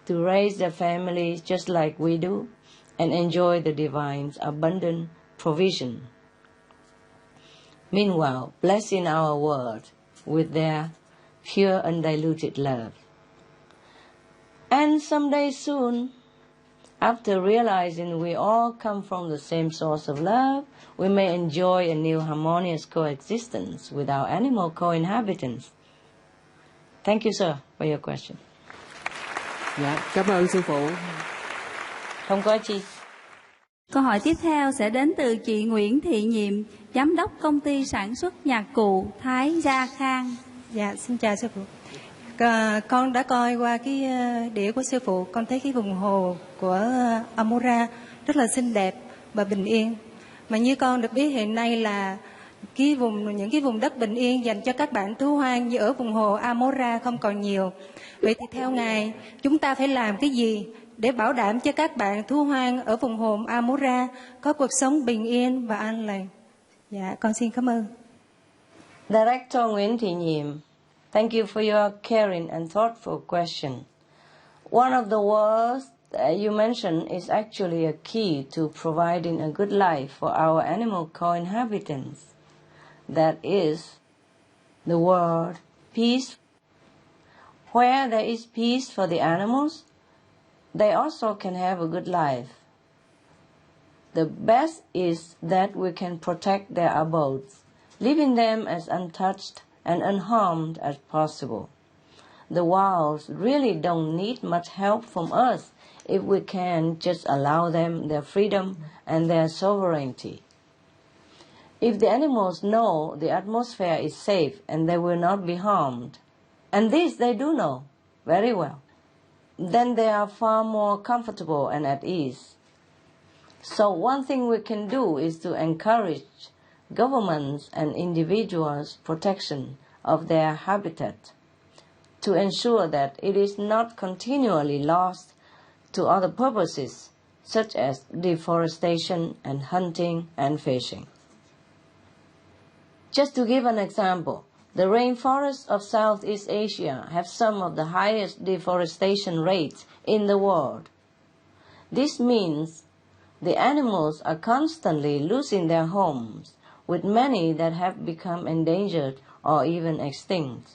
to raise their families just like we do, and enjoy the divine's abundant provision. Meanwhile, blessing our world with their pure undiluted love. And someday soon, after realizing we all come from the same source of love, we may enjoy a new harmonious coexistence with our animal co-inhabitants. Thank you, sir, for your question. Dạ, cảm ơn sư phụ. Không có chi. Câu hỏi tiếp theo sẽ đến từ chị Nguyễn Thị Nhiệm, Giám đốc công ty sản xuất nhạc cụ Thái Gia Khang. Dạ, xin chào sư phụ. Con đã coi qua cái đĩa của sư phụ, con thấy cái vùng hồ của Amora rất là xinh đẹp và bình yên. Mà như con được biết hiện nay là những cái vùng đất bình yên dành cho các bạn thú hoang như ở vùng hồ Amora không còn nhiều. Vậy thì theo Ngài, chúng ta phải làm cái gì để bảo đảm cho các bạn thú hoang ở vùng hồ Amora có cuộc sống bình yên và an lành? Dạ, con xin cảm ơn. Director Nguyễn Thị Nhiệm, thank you for your caring and thoughtful question. One of the words that you mentioned is actually a key to providing a good life for our animal co-inhabitants. That is the word peace. Where there is peace for the animals, they also can have a good life. The best is that we can protect their abodes, leaving them as untouched and unharmed as possible. The wilds really don't need much help from us if we can just allow them their freedom and their sovereignty. If the animals know the atmosphere is safe and they will not be harmed, and this they do know very well, then they are far more comfortable and at ease. So one thing we can do is to encourage governments and individuals' protection of their habitat, to ensure that it is not continually lost to other purposes, such as deforestation and hunting and fishing. Just to give an example, the rainforests of Southeast Asia have some of the highest deforestation rates in the world. This means the animals are constantly losing their homes, with many that have become endangered or even extinct.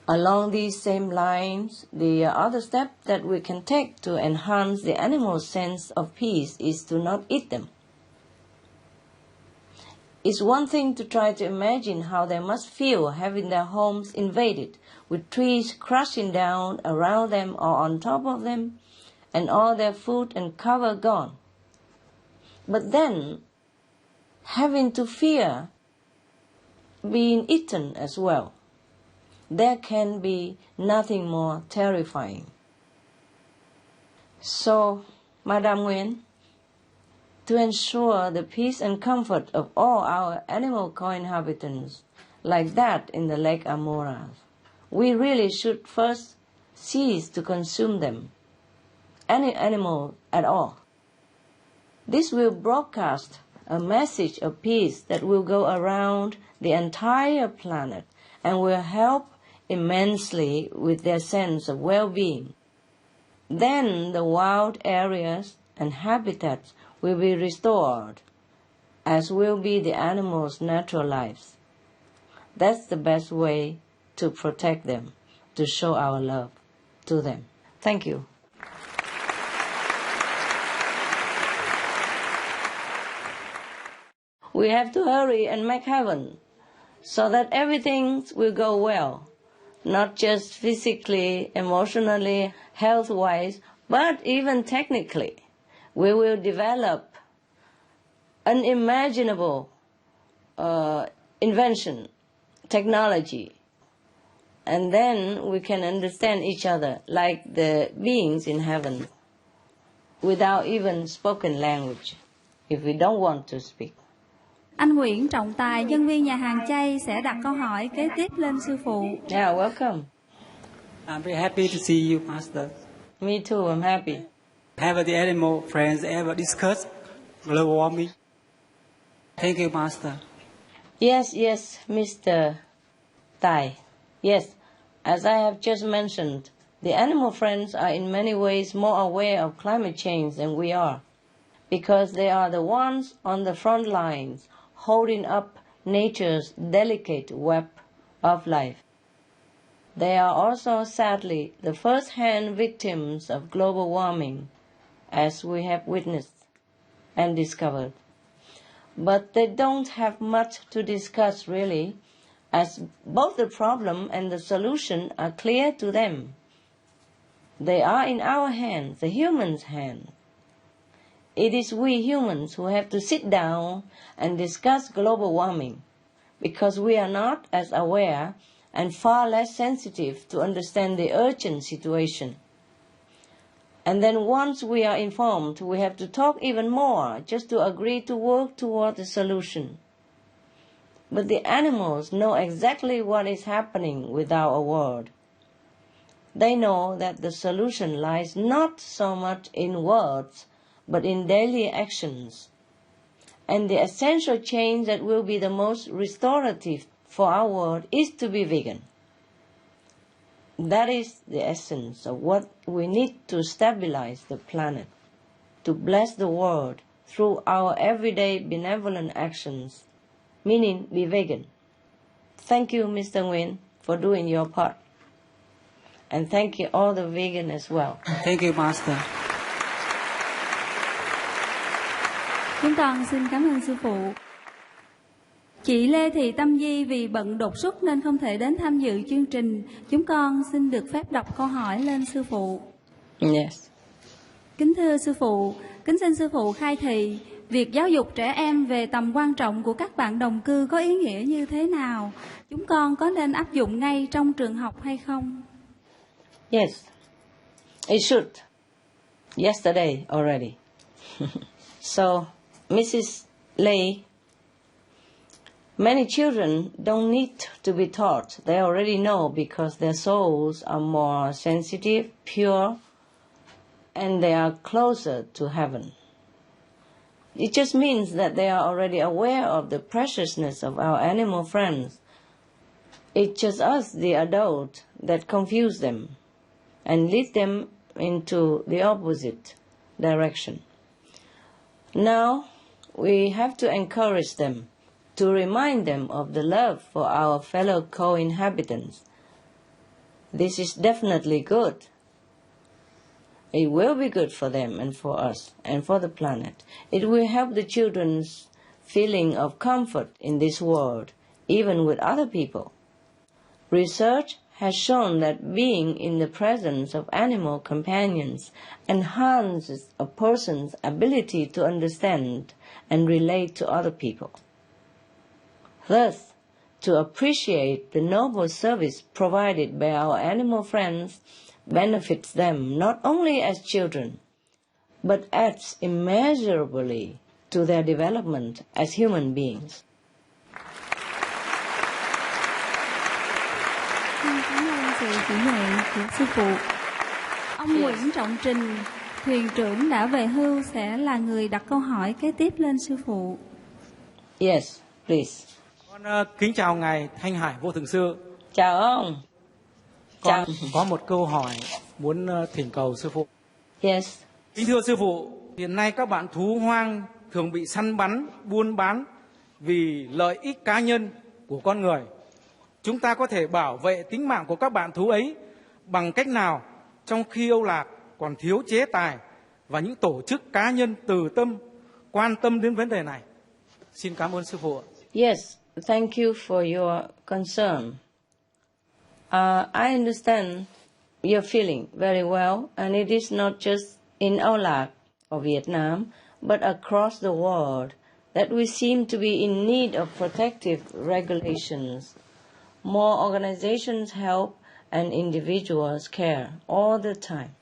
Along these same lines, the other step that we can take to enhance the animal's sense of peace is to not eat them. It's one thing to try to imagine how they must feel having their homes invaded, with trees crashing down around them or on top of them, and all their food and cover gone. But then, having to fear being eaten as well, there can be nothing more terrifying. So, Madam Nguyen, to ensure the peace and comfort of all our animal co-inhabitants, like that in the Lake Amora, we really should first cease to consume them, any animal at all. This will broadcast a message of peace that will go around the entire planet and will help immensely with their sense of well-being. Then the wild areas and habitats will be restored, as will be the animals' natural lives. That's the best way to protect them, to show our love to them. Thank you. We have to hurry and make heaven so that everything will go well, not just physically, emotionally, health-wise, but even technically. We will develop unimaginable invention, technology, and then we can understand each other like the beings in heaven without even spoken language, if we don't want to speak. Anh Nguyễn Trọng Tài, nhân viên nhà hàng chay, sẽ đặt câu hỏi kế tiếp lên sư phụ. Yeah, welcome. I'm very happy to see you, Master. Me too, I'm happy. Have the animal friends ever discussed global warming? Thank you, Master. Yes, Mr. Tai. Yes, as I have just mentioned, the animal friends are in many ways more aware of climate change than we are, because they are the ones on the front lines holding up nature's delicate web of life. They are also, sadly, the first-hand victims of global warming, as we have witnessed and discovered. But they don't have much to discuss, really, as both the problem and the solution are clear to them. They are in our hands, the humans' hands. It is we humans who have to sit down and discuss global warming, because we are not as aware and far less sensitive to understand the urgent situation. And then once we are informed, we have to talk even more just to agree to work toward the solution. But the animals know exactly what is happening without a word. They know that the solution lies not so much in words, but in daily actions. And the essential change that will be the most restorative for our world is to be vegan. That is the essence of what we need to stabilize the planet, to bless the world through our everyday benevolent actions, meaning be vegan. Thank you, Mr. Nguyen, for doing your part. And thank you all the vegan as well. Thank you, Master. Chúng con xin cảm ơn sư phụ. Chị Lê Thị Tâm Di vì bận đột xuất nên không thể đến tham dự chương trình. Chúng con xin được phép đọc câu hỏi lên sư phụ. Yes. Kính thưa sư phụ, kính xin sư phụ khai thị, việc giáo dục trẻ em về tầm quan trọng của các bạn đồng cư có ý nghĩa như thế nào? Chúng con có nên áp dụng ngay trong trường học hay không? Yes, it should. Yesterday already. So, Mrs. Lei, many children don't need to be taught. They already know because their souls are more sensitive, pure, and they are closer to heaven. It just means that they are already aware of the preciousness of our animal friends. It's just us, the adult, that confuse them and lead them into the opposite direction. Now, we have to encourage them, to remind them of the love for our fellow co-inhabitants. This is definitely good. It will be good for them and for us and for the planet. It will help the children's feeling of comfort in this world, even with other people. Research has shown that being in the presence of animal companions enhances a person's ability to understand and relate to other people. Thus, to appreciate the noble service provided by our animal friends benefits them not only as children, but adds immeasurably to their development as human beings. Cảm ơn sự chỉ dạy của sư phụ. Ông Nguyễn Trọng Trình, thuyền trưởng đã về hưu, sẽ là người đặt câu hỏi kế tiếp lên sư phụ. Yes, please. Con kính chào ngài Thanh Hải Vô Thượng Sư. Chào ông. Con có một câu hỏi muốn thỉnh cầu sư phụ. Yes. Kính thưa sư phụ, hiện nay các bạn thú hoang thường bị săn bắn, buôn bán vì lợi ích cá nhân của con người. Chúng ta có thể bảo vệ tính mạng của các bạn thú ấy bằng cách nào trong khi Âu Lạc còn thiếu chế tài và những tổ chức cá nhân từ tâm quan tâm đến vấn đề này? Xin cảm ơn sư phụ. Yes, thank you for your concern. I understand your feeling very well, and it is not just in Aulac or Vietnam, but across the world that we seem to be in need of protective regulations. More organizations help and individuals care all the time.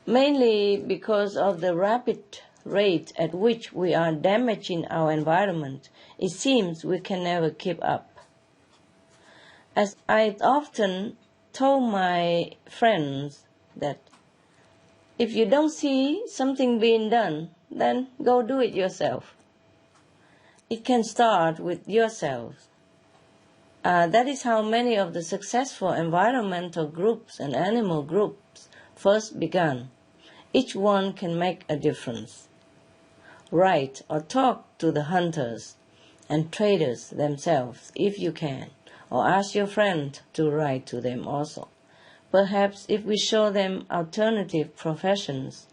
Mainly because of the rapid rate at which we are damaging our environment, it seems we can never keep up. As I often told my friends that if you don't see something being done, then go do it yourself. It can start with yourself. That is how many of the successful environmental groups and animal groups first began. Each one can make a difference. Write or talk to the hunters and traders themselves if you can, or ask your friend to write to them also. Perhaps if we show them alternative professions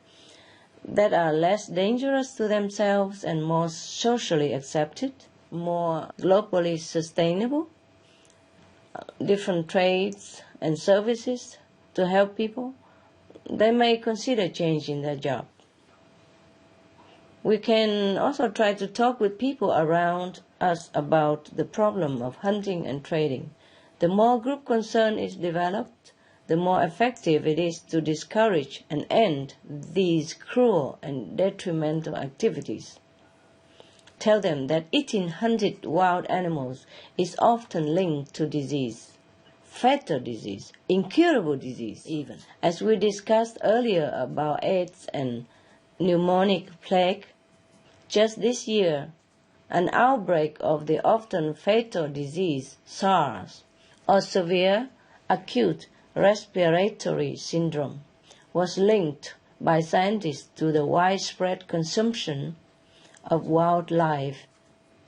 that are less dangerous to themselves and more socially accepted, more globally sustainable, different trades and services to help people, they may consider changing their job. We can also try to talk with people around us about the problem of hunting and trading. The more group concern is developed, the more effective it is to discourage and end these cruel and detrimental activities. Tell them that eating hunted wild animals is often linked to disease, fatal disease, incurable disease even. As we discussed earlier about AIDS and pneumonic plague, just this year, an outbreak of the often fatal disease SARS, or severe acute respiratory syndrome, was linked by scientists to the widespread consumption of wildlife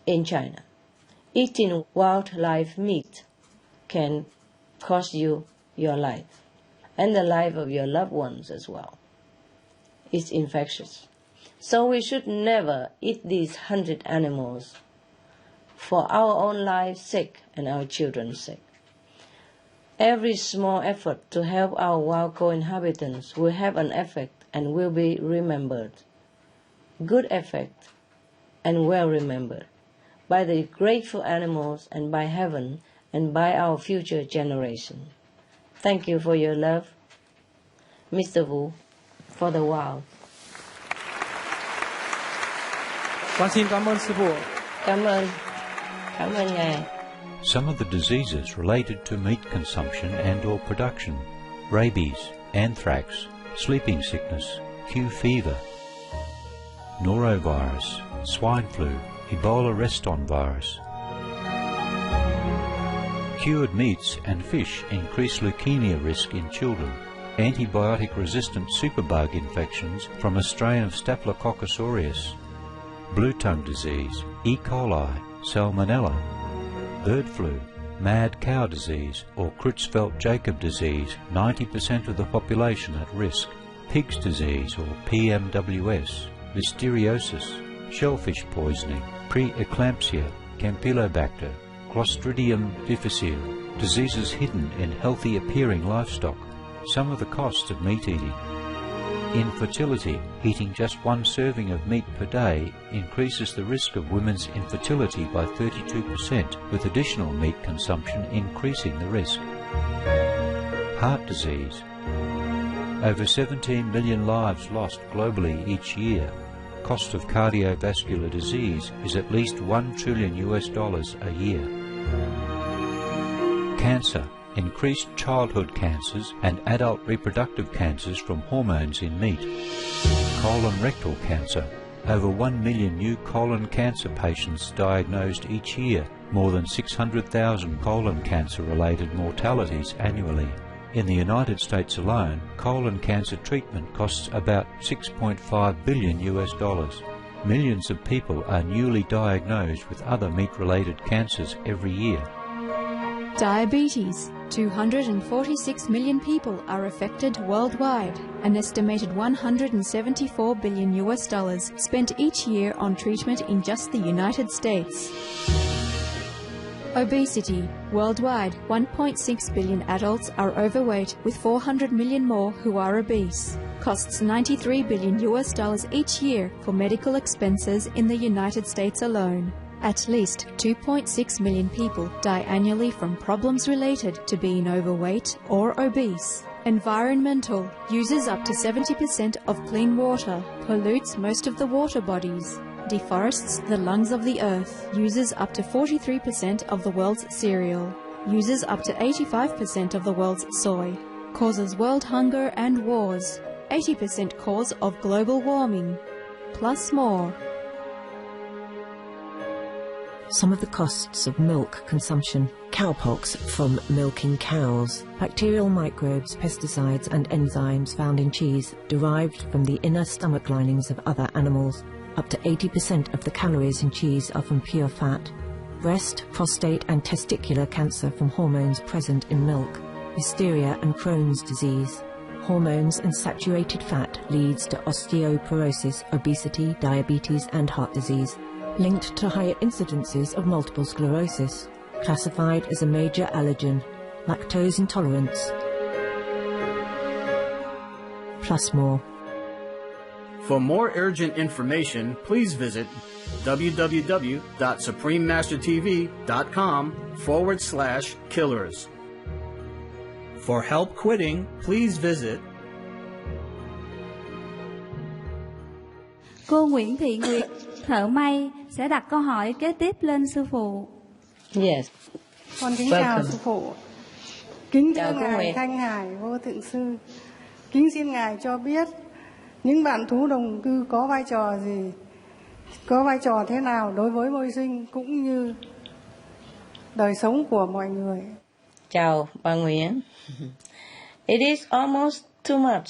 in China. Eating wildlife meat can cost you your life and the life of your loved ones as well. It's infectious. So we should never eat these hunted animals for our own lives' sake and our children's sake. Every small effort to help our wild co-inhabitants will have an effect and will be remembered. Good effect and well remembered by the grateful animals and by heaven and by our future generation. Thank you for your love, Mr. Wu, for the wild. Con xin cảm ơn sư phụ. Cảm ơn Ngài. Some of the diseases related to meat consumption and or production: rabies, anthrax, sleeping sickness, Q fever, norovirus, swine flu, Ebola reston virus. Cured meats and fish increase leukemia risk in children. Antibiotic-resistant superbug infections from a strain of Staphylococcus aureus. Blue tongue disease, E. coli, salmonella. Bird flu, mad cow disease or Creutzfeldt-Jakob disease, 90% of the population at risk. Pig's disease or PMWS, listeriosis, shellfish poisoning, pre-eclampsia, Campylobacter, Clostridium difficile, diseases hidden in healthy-appearing livestock. Some of the costs of meat eating. Infertility, eating just one serving of meat per day increases the risk of women's infertility by 32%, with additional meat consumption increasing the risk. Heart disease. Over 17 million lives lost globally each year. Cost of cardiovascular disease is at least $1 trillion a year. Cancer. Increased childhood cancers and adult reproductive cancers from hormones in meat. Colon rectal cancer. Over 1 million new colon cancer patients diagnosed each year, more than 600,000 colon cancer-related mortalities annually. In the United States alone, colon cancer treatment costs about $6.5 billion. millions of people are newly diagnosed with other meat-related cancers every year. Diabetes. 246 million people are affected worldwide. An estimated $174 billion spent each year on treatment in just the United States. Obesity. Worldwide, 1.6 billion adults are overweight, with 400 million more who are obese. Costs $93 billion each year for medical expenses in the United States alone. At least 2.6 million people die annually from problems related to being overweight or obese. Environmental. Uses up to 70% of clean water. Pollutes most of the water bodies. Deforests the lungs of the earth. Uses up to 43% of the world's cereal. Uses up to 85% of the world's soy. Causes world hunger and wars. 80% cause of global warming. Plus more. Some of the costs of milk consumption. Cowpox from milking cows. Bacterial microbes, pesticides and enzymes found in cheese derived from the inner stomach linings of other animals. Up to 80% of the calories in cheese are from pure fat. Breast, prostate and testicular cancer from hormones present in milk. Hysteria and Crohn's disease. Hormones and saturated fat leads to osteoporosis, obesity, diabetes and heart disease. Linked to higher incidences of multiple sclerosis. Classified as a major allergen. Lactose intolerance. Plus more. For more urgent information, please visit www.suprememastertv.com/killers. For help quitting, please visit. Cô Nguyễn Thị Nguyệt, thợ may, sẽ đặt câu hỏi kế tiếp lên sư phụ. Yes. Con kính chào sư phụ. Kính thưa ngài Thanh Hải Vô Thượng Sư. Kính xin ngài cho biết những bạn thú đồng cư có vai trò gì, có vai trò thế nào đối với môi sinh cũng như đời sống của mọi người. Chào bà Nguyễn. It is almost too much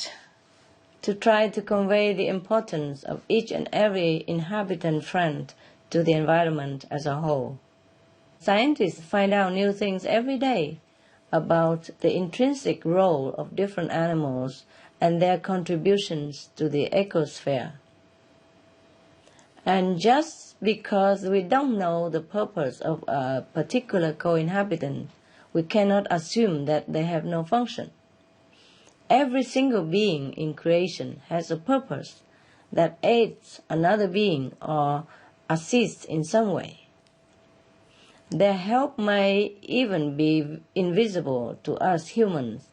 to try to convey the importance of each and every inhabitant friend to the environment as a whole. Scientists find out new things every day about the intrinsic role of different animals and their contributions to the ecosphere. And just because we don't know the purpose of a particular co-inhabitant, we cannot assume that they have no function. Every single being in creation has a purpose that aids another being or assists in some way. Their help may even be invisible to us humans,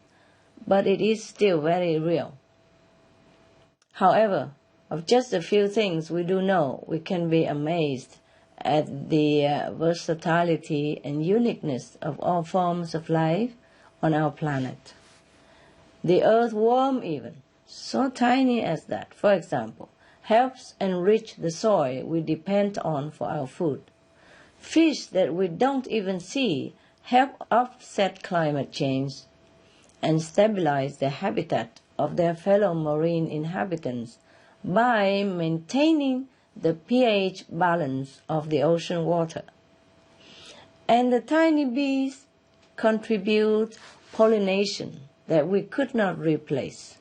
but it is still very real. However, of just a few things we do know, we can be amazed at the versatility and uniqueness of all forms of life on our planet. The earthworm even, so tiny as that, for example, helps enrich the soil we depend on for our food. Fish that we don't even see help offset climate change and stabilize the habitat of their fellow marine inhabitants by maintaining the pH balance of the ocean water. And the tiny bees contribute pollination that we could not replace.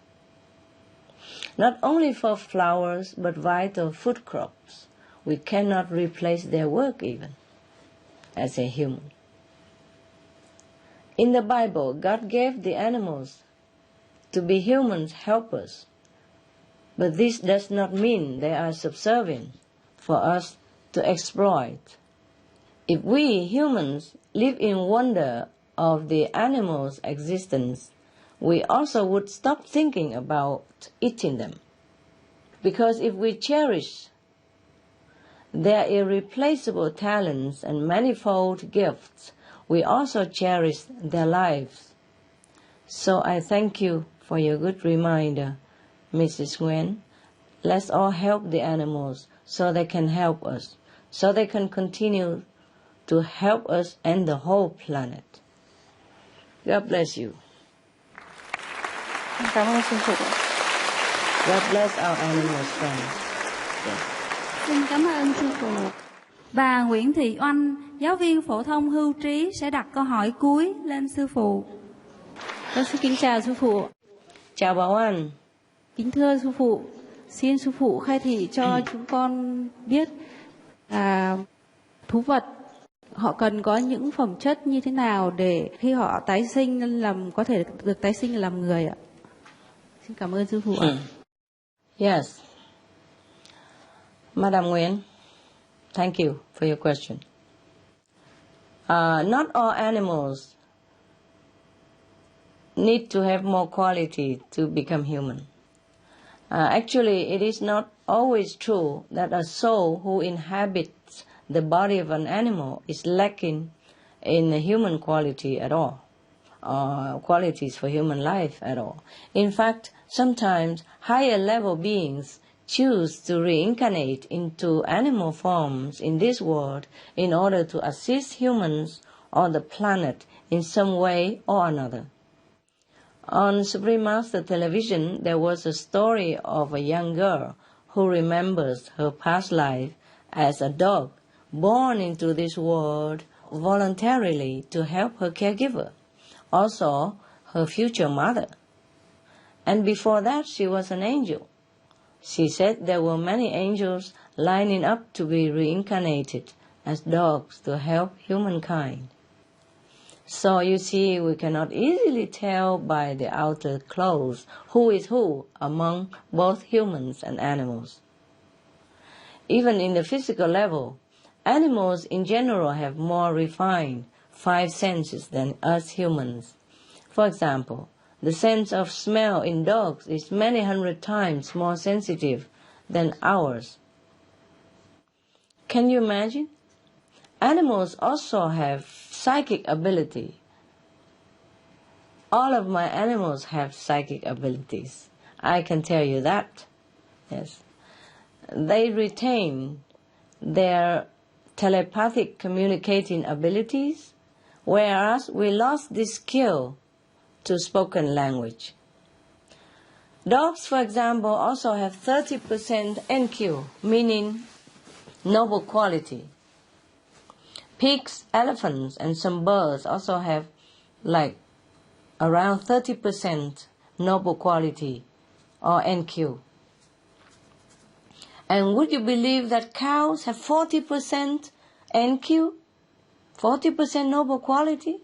Not only for flowers, but vital food crops. We cannot replace their work even as a human. In the Bible, God gave the animals to be humans' helpers, but this does not mean they are subservient for us to exploit. If we humans live in wonder of the animals' existence, we also would stop thinking about eating them. Because if we cherish their irreplaceable talents and manifold gifts, we also cherish their lives. So I thank you for your good reminder, Mrs. Nguyen. Let's all help the animals so they can help us, so they can continue to help us and the whole planet. God bless you. Cảm ơn sư phụ. God bless our animals, friends. Yes. Xin cảm ơn sư phụ. Bà Nguyễn Thị Oanh, giáo viên phổ thông hưu trí sẽ đặt câu hỏi cuối lên sư phụ. Con xin kính chào sư phụ. Chào bà Oanh. Kính thưa sư phụ, xin sư phụ khai thị cho chúng con biết thú vật họ cần có những phẩm chất như thế nào để khi họ tái sinh có thể được tái sinh làm người ạ. Xin cảm ơn sư phụ ạ. Yes. Madam Nguyen, thank you for your question. Not all animals need to have more quality to become human. Actually, it is not always true that a soul who inhabits the body of an animal is lacking in the human quality at all, or qualities for human life at all. In fact, sometimes higher level beings choose to reincarnate into animal forms in this world in order to assist humans or the planet in some way or another. On Supreme Master Television, there was a story of a young girl who remembers her past life as a dog born into this world voluntarily to help her caregiver, also her future mother. And before that, she was an angel. She said there were many angels lining up to be reincarnated as dogs to help humankind. So you see, we cannot easily tell by the outer clothes who is who among both humans and animals. Even in the physical level, animals in general have more refined 5 senses than us humans. For example, the sense of smell in dogs is many hundred times more sensitive than ours. Can you imagine? Animals also have psychic ability. All of my animals have psychic abilities. I can tell you that. Yes. They retain their telepathic communicating abilities, whereas we lost this skill to spoken language. Dogs, for example, also have 30% NQ, meaning noble quality. Pigs, elephants, and some birds also have like around 30% noble quality or NQ. And would you believe that cows have 40% NQ? 40% noble quality?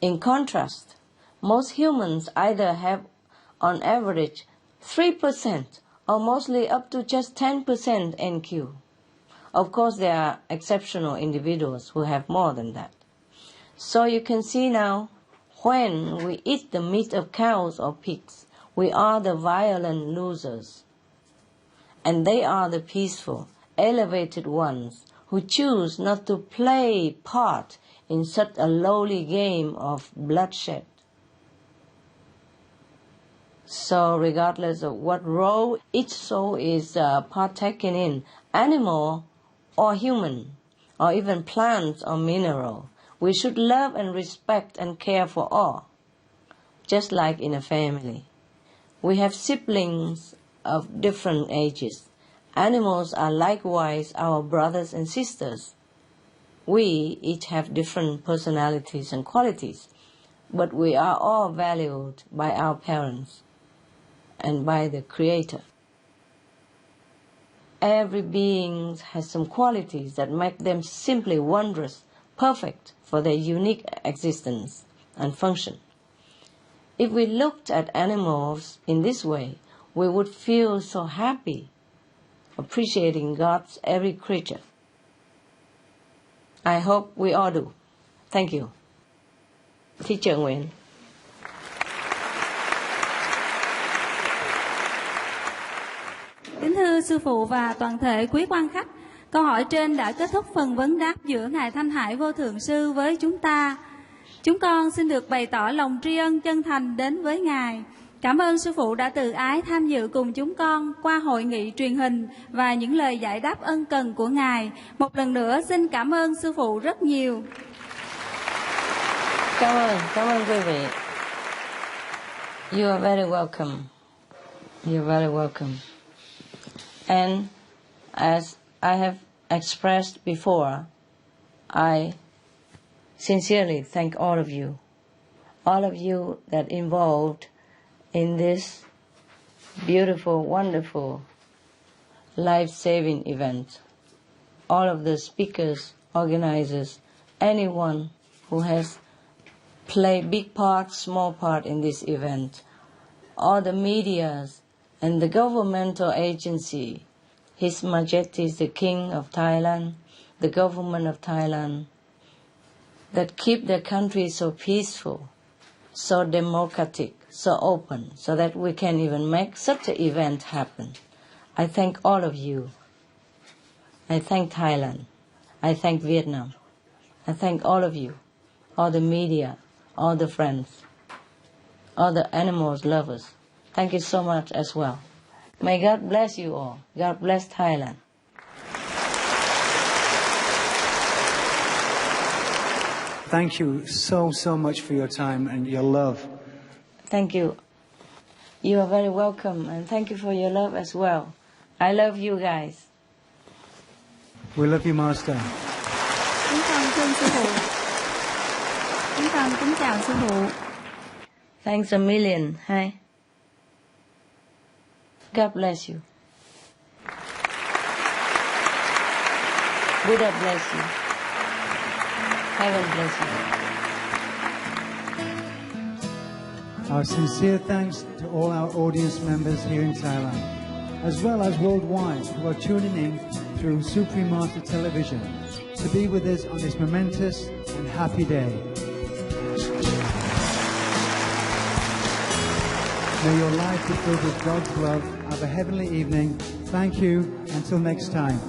In contrast, most humans either have on average 3% or mostly up to just 10% NQ. Of course, there are exceptional individuals who have more than that. So you can see now, when we eat the meat of cows or pigs, we are the violent losers. And they are the peaceful, elevated ones who choose not to play part in such a lowly game of bloodshed. So regardless of what role each soul is partaking in, animal or human, or even plants or mineral, we should love and respect and care for all, just like in a family. We have siblings of different ages. Animals are likewise our brothers and sisters. We each have different personalities and qualities, but we are all valued by our parents and by the Creator. Every being has some qualities that make them simply wondrous, perfect for their unique existence and function. If we looked at animals in this way, we would feel so happy, appreciating God's every creature. I hope we all do. Thank you. Teacher Nguyen. Kính thưa sư phụ và toàn thể quý quan khách, câu hỏi trên đã kết thúc phần vấn đáp giữa Ngài Thanh Hải Vô Thượng Sư với chúng ta. Chúng con xin được bày tỏ lòng tri ân chân thành đến với Ngài. Cảm ơn sư phụ đã từ ái tham dự cùng chúng con qua hội nghị truyền hình và những lời giải đáp ân cần của Ngài. Một lần nữa xin cảm ơn sư phụ rất nhiều. Cảm ơn quý vị. You are very welcome. You are very welcome. And As I have expressed before, I sincerely thank all of you that involved in this beautiful, wonderful, life-saving event. All of the speakers, organizers, anyone who has played big part, small part in this event, all the medias and the governmental agency, His Majesty the King of Thailand, the government of Thailand, that keep their country so peaceful, so democratic, so open, so that we can even make such an event happen. I thank all of you. I thank Thailand. I thank Vietnam. I thank all of you, all the media, all the friends, all the animals lovers. Thank you so much as well. May God bless you all. God bless Thailand. Thank you so much for your time and your love. Thank you. You are very welcome, and thank you for your love as well. I love you guys. We love you, Master. Kính thưa sư phụ. Kính chào sư phụ. Thanks a million. Hi. God bless you. Buddha bless you. Heaven bless you. Our sincere thanks to all our audience members here in Thailand, as well as worldwide who are tuning in through Supreme Master Television to be with us on this momentous and happy day. May your life be filled with God's love. Have a heavenly evening. Thank you. Until next time.